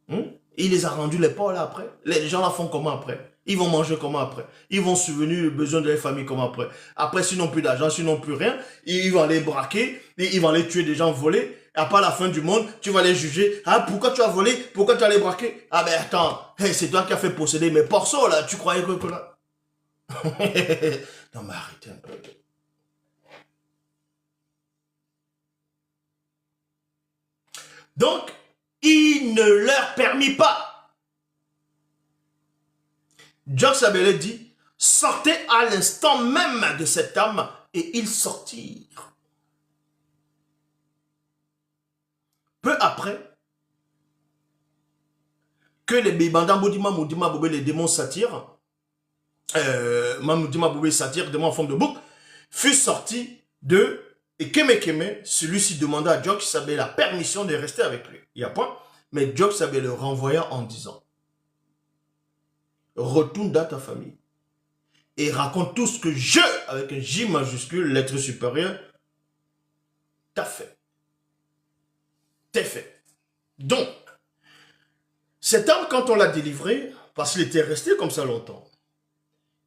Il les a rendus les porcs là après. Les gens la font comment après? Ils vont manger comment après? Ils vont subvenir aux besoins de leur famille comment après? Après, s'ils n'ont plus d'argent, s'ils n'ont plus rien, ils vont aller braquer, ils vont aller tuer des gens volés. Après la fin du monde, tu vas les juger. Ah, pourquoi tu as volé? Pourquoi tu as allé braquer? Ah ben attends, hey, c'est toi qui as fait posséder mes porceaux là. Tu croyais que là? Non mais arrêtez un peu. Donc, il ne leur permit pas. Joxabel dit, sortez à l'instant même de cette âme, et ils sortirent. Peu après, que les les démons satyres, démons en forme de bouc, fut sorti de et Keme, celui-ci demanda à Joxabel la permission de rester avec lui. Il y a point, mais Joxabel le renvoya en disant, retourne dans ta famille et raconte tout ce que je, avec un J majuscule, lettre supérieure, t'as fait. T'es fait. Donc, cet homme, quand on l'a délivré, parce qu'il était resté comme ça longtemps,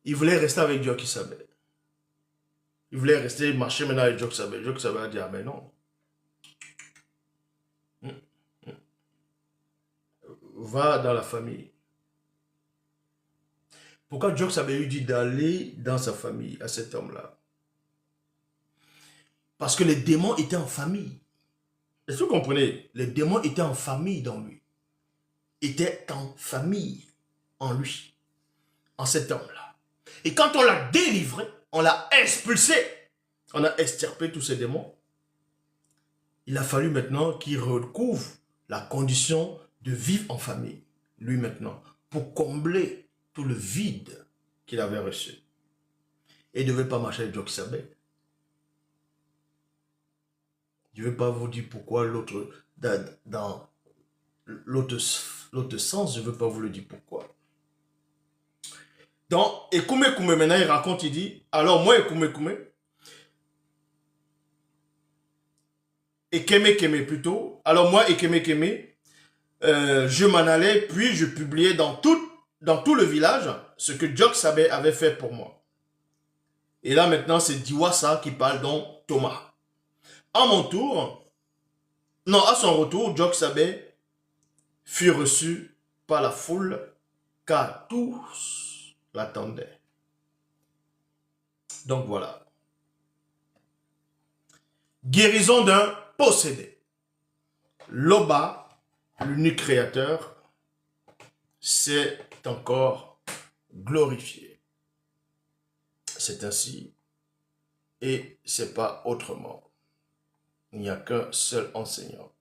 il voulait rester avec Joxabel. Il voulait rester, marcher maintenant avec Joxabel. Joxabel a dit, ah ben non. Va dans la famille. Pourquoi Joxabel lui dit d'aller dans sa famille, à cet homme-là? Parce que les démons étaient en famille. Est-ce que vous comprenez? Les démons étaient en famille dans lui. Étaient en famille en lui. En cet homme-là. Et quand on l'a délivré, on l'a expulsé. On a extirpé tous ces démons. Il a fallu maintenant qu'il recouvre la condition de vivre en famille. Lui maintenant. Pour combler tout le vide qu'il avait reçu. Et il ne devait pas marcher avec Joxabel. Je ne vais pas vous dire pourquoi l'autre, dans l'autre sens, je ne veux pas vous le dire pourquoi. Donc, Ekume maintenant il raconte, il dit, alors moi Ekume, Ekeme plutôt, alors moi Ekeme, je m'en allais, puis je publiais dans tout le village ce que Joxabel avait fait pour moi. Et là maintenant c'est Diwasa qui parle, donc Thomas. À mon tour, non, à son retour, Joxabel fut reçu par la foule, car tous l'attendaient. Donc voilà. Guérison d'un possédé. Loba, l'unique créateur, s'est encore glorifié. C'est ainsi et c'est pas autrement. Il n'y a qu'un seul enseignant.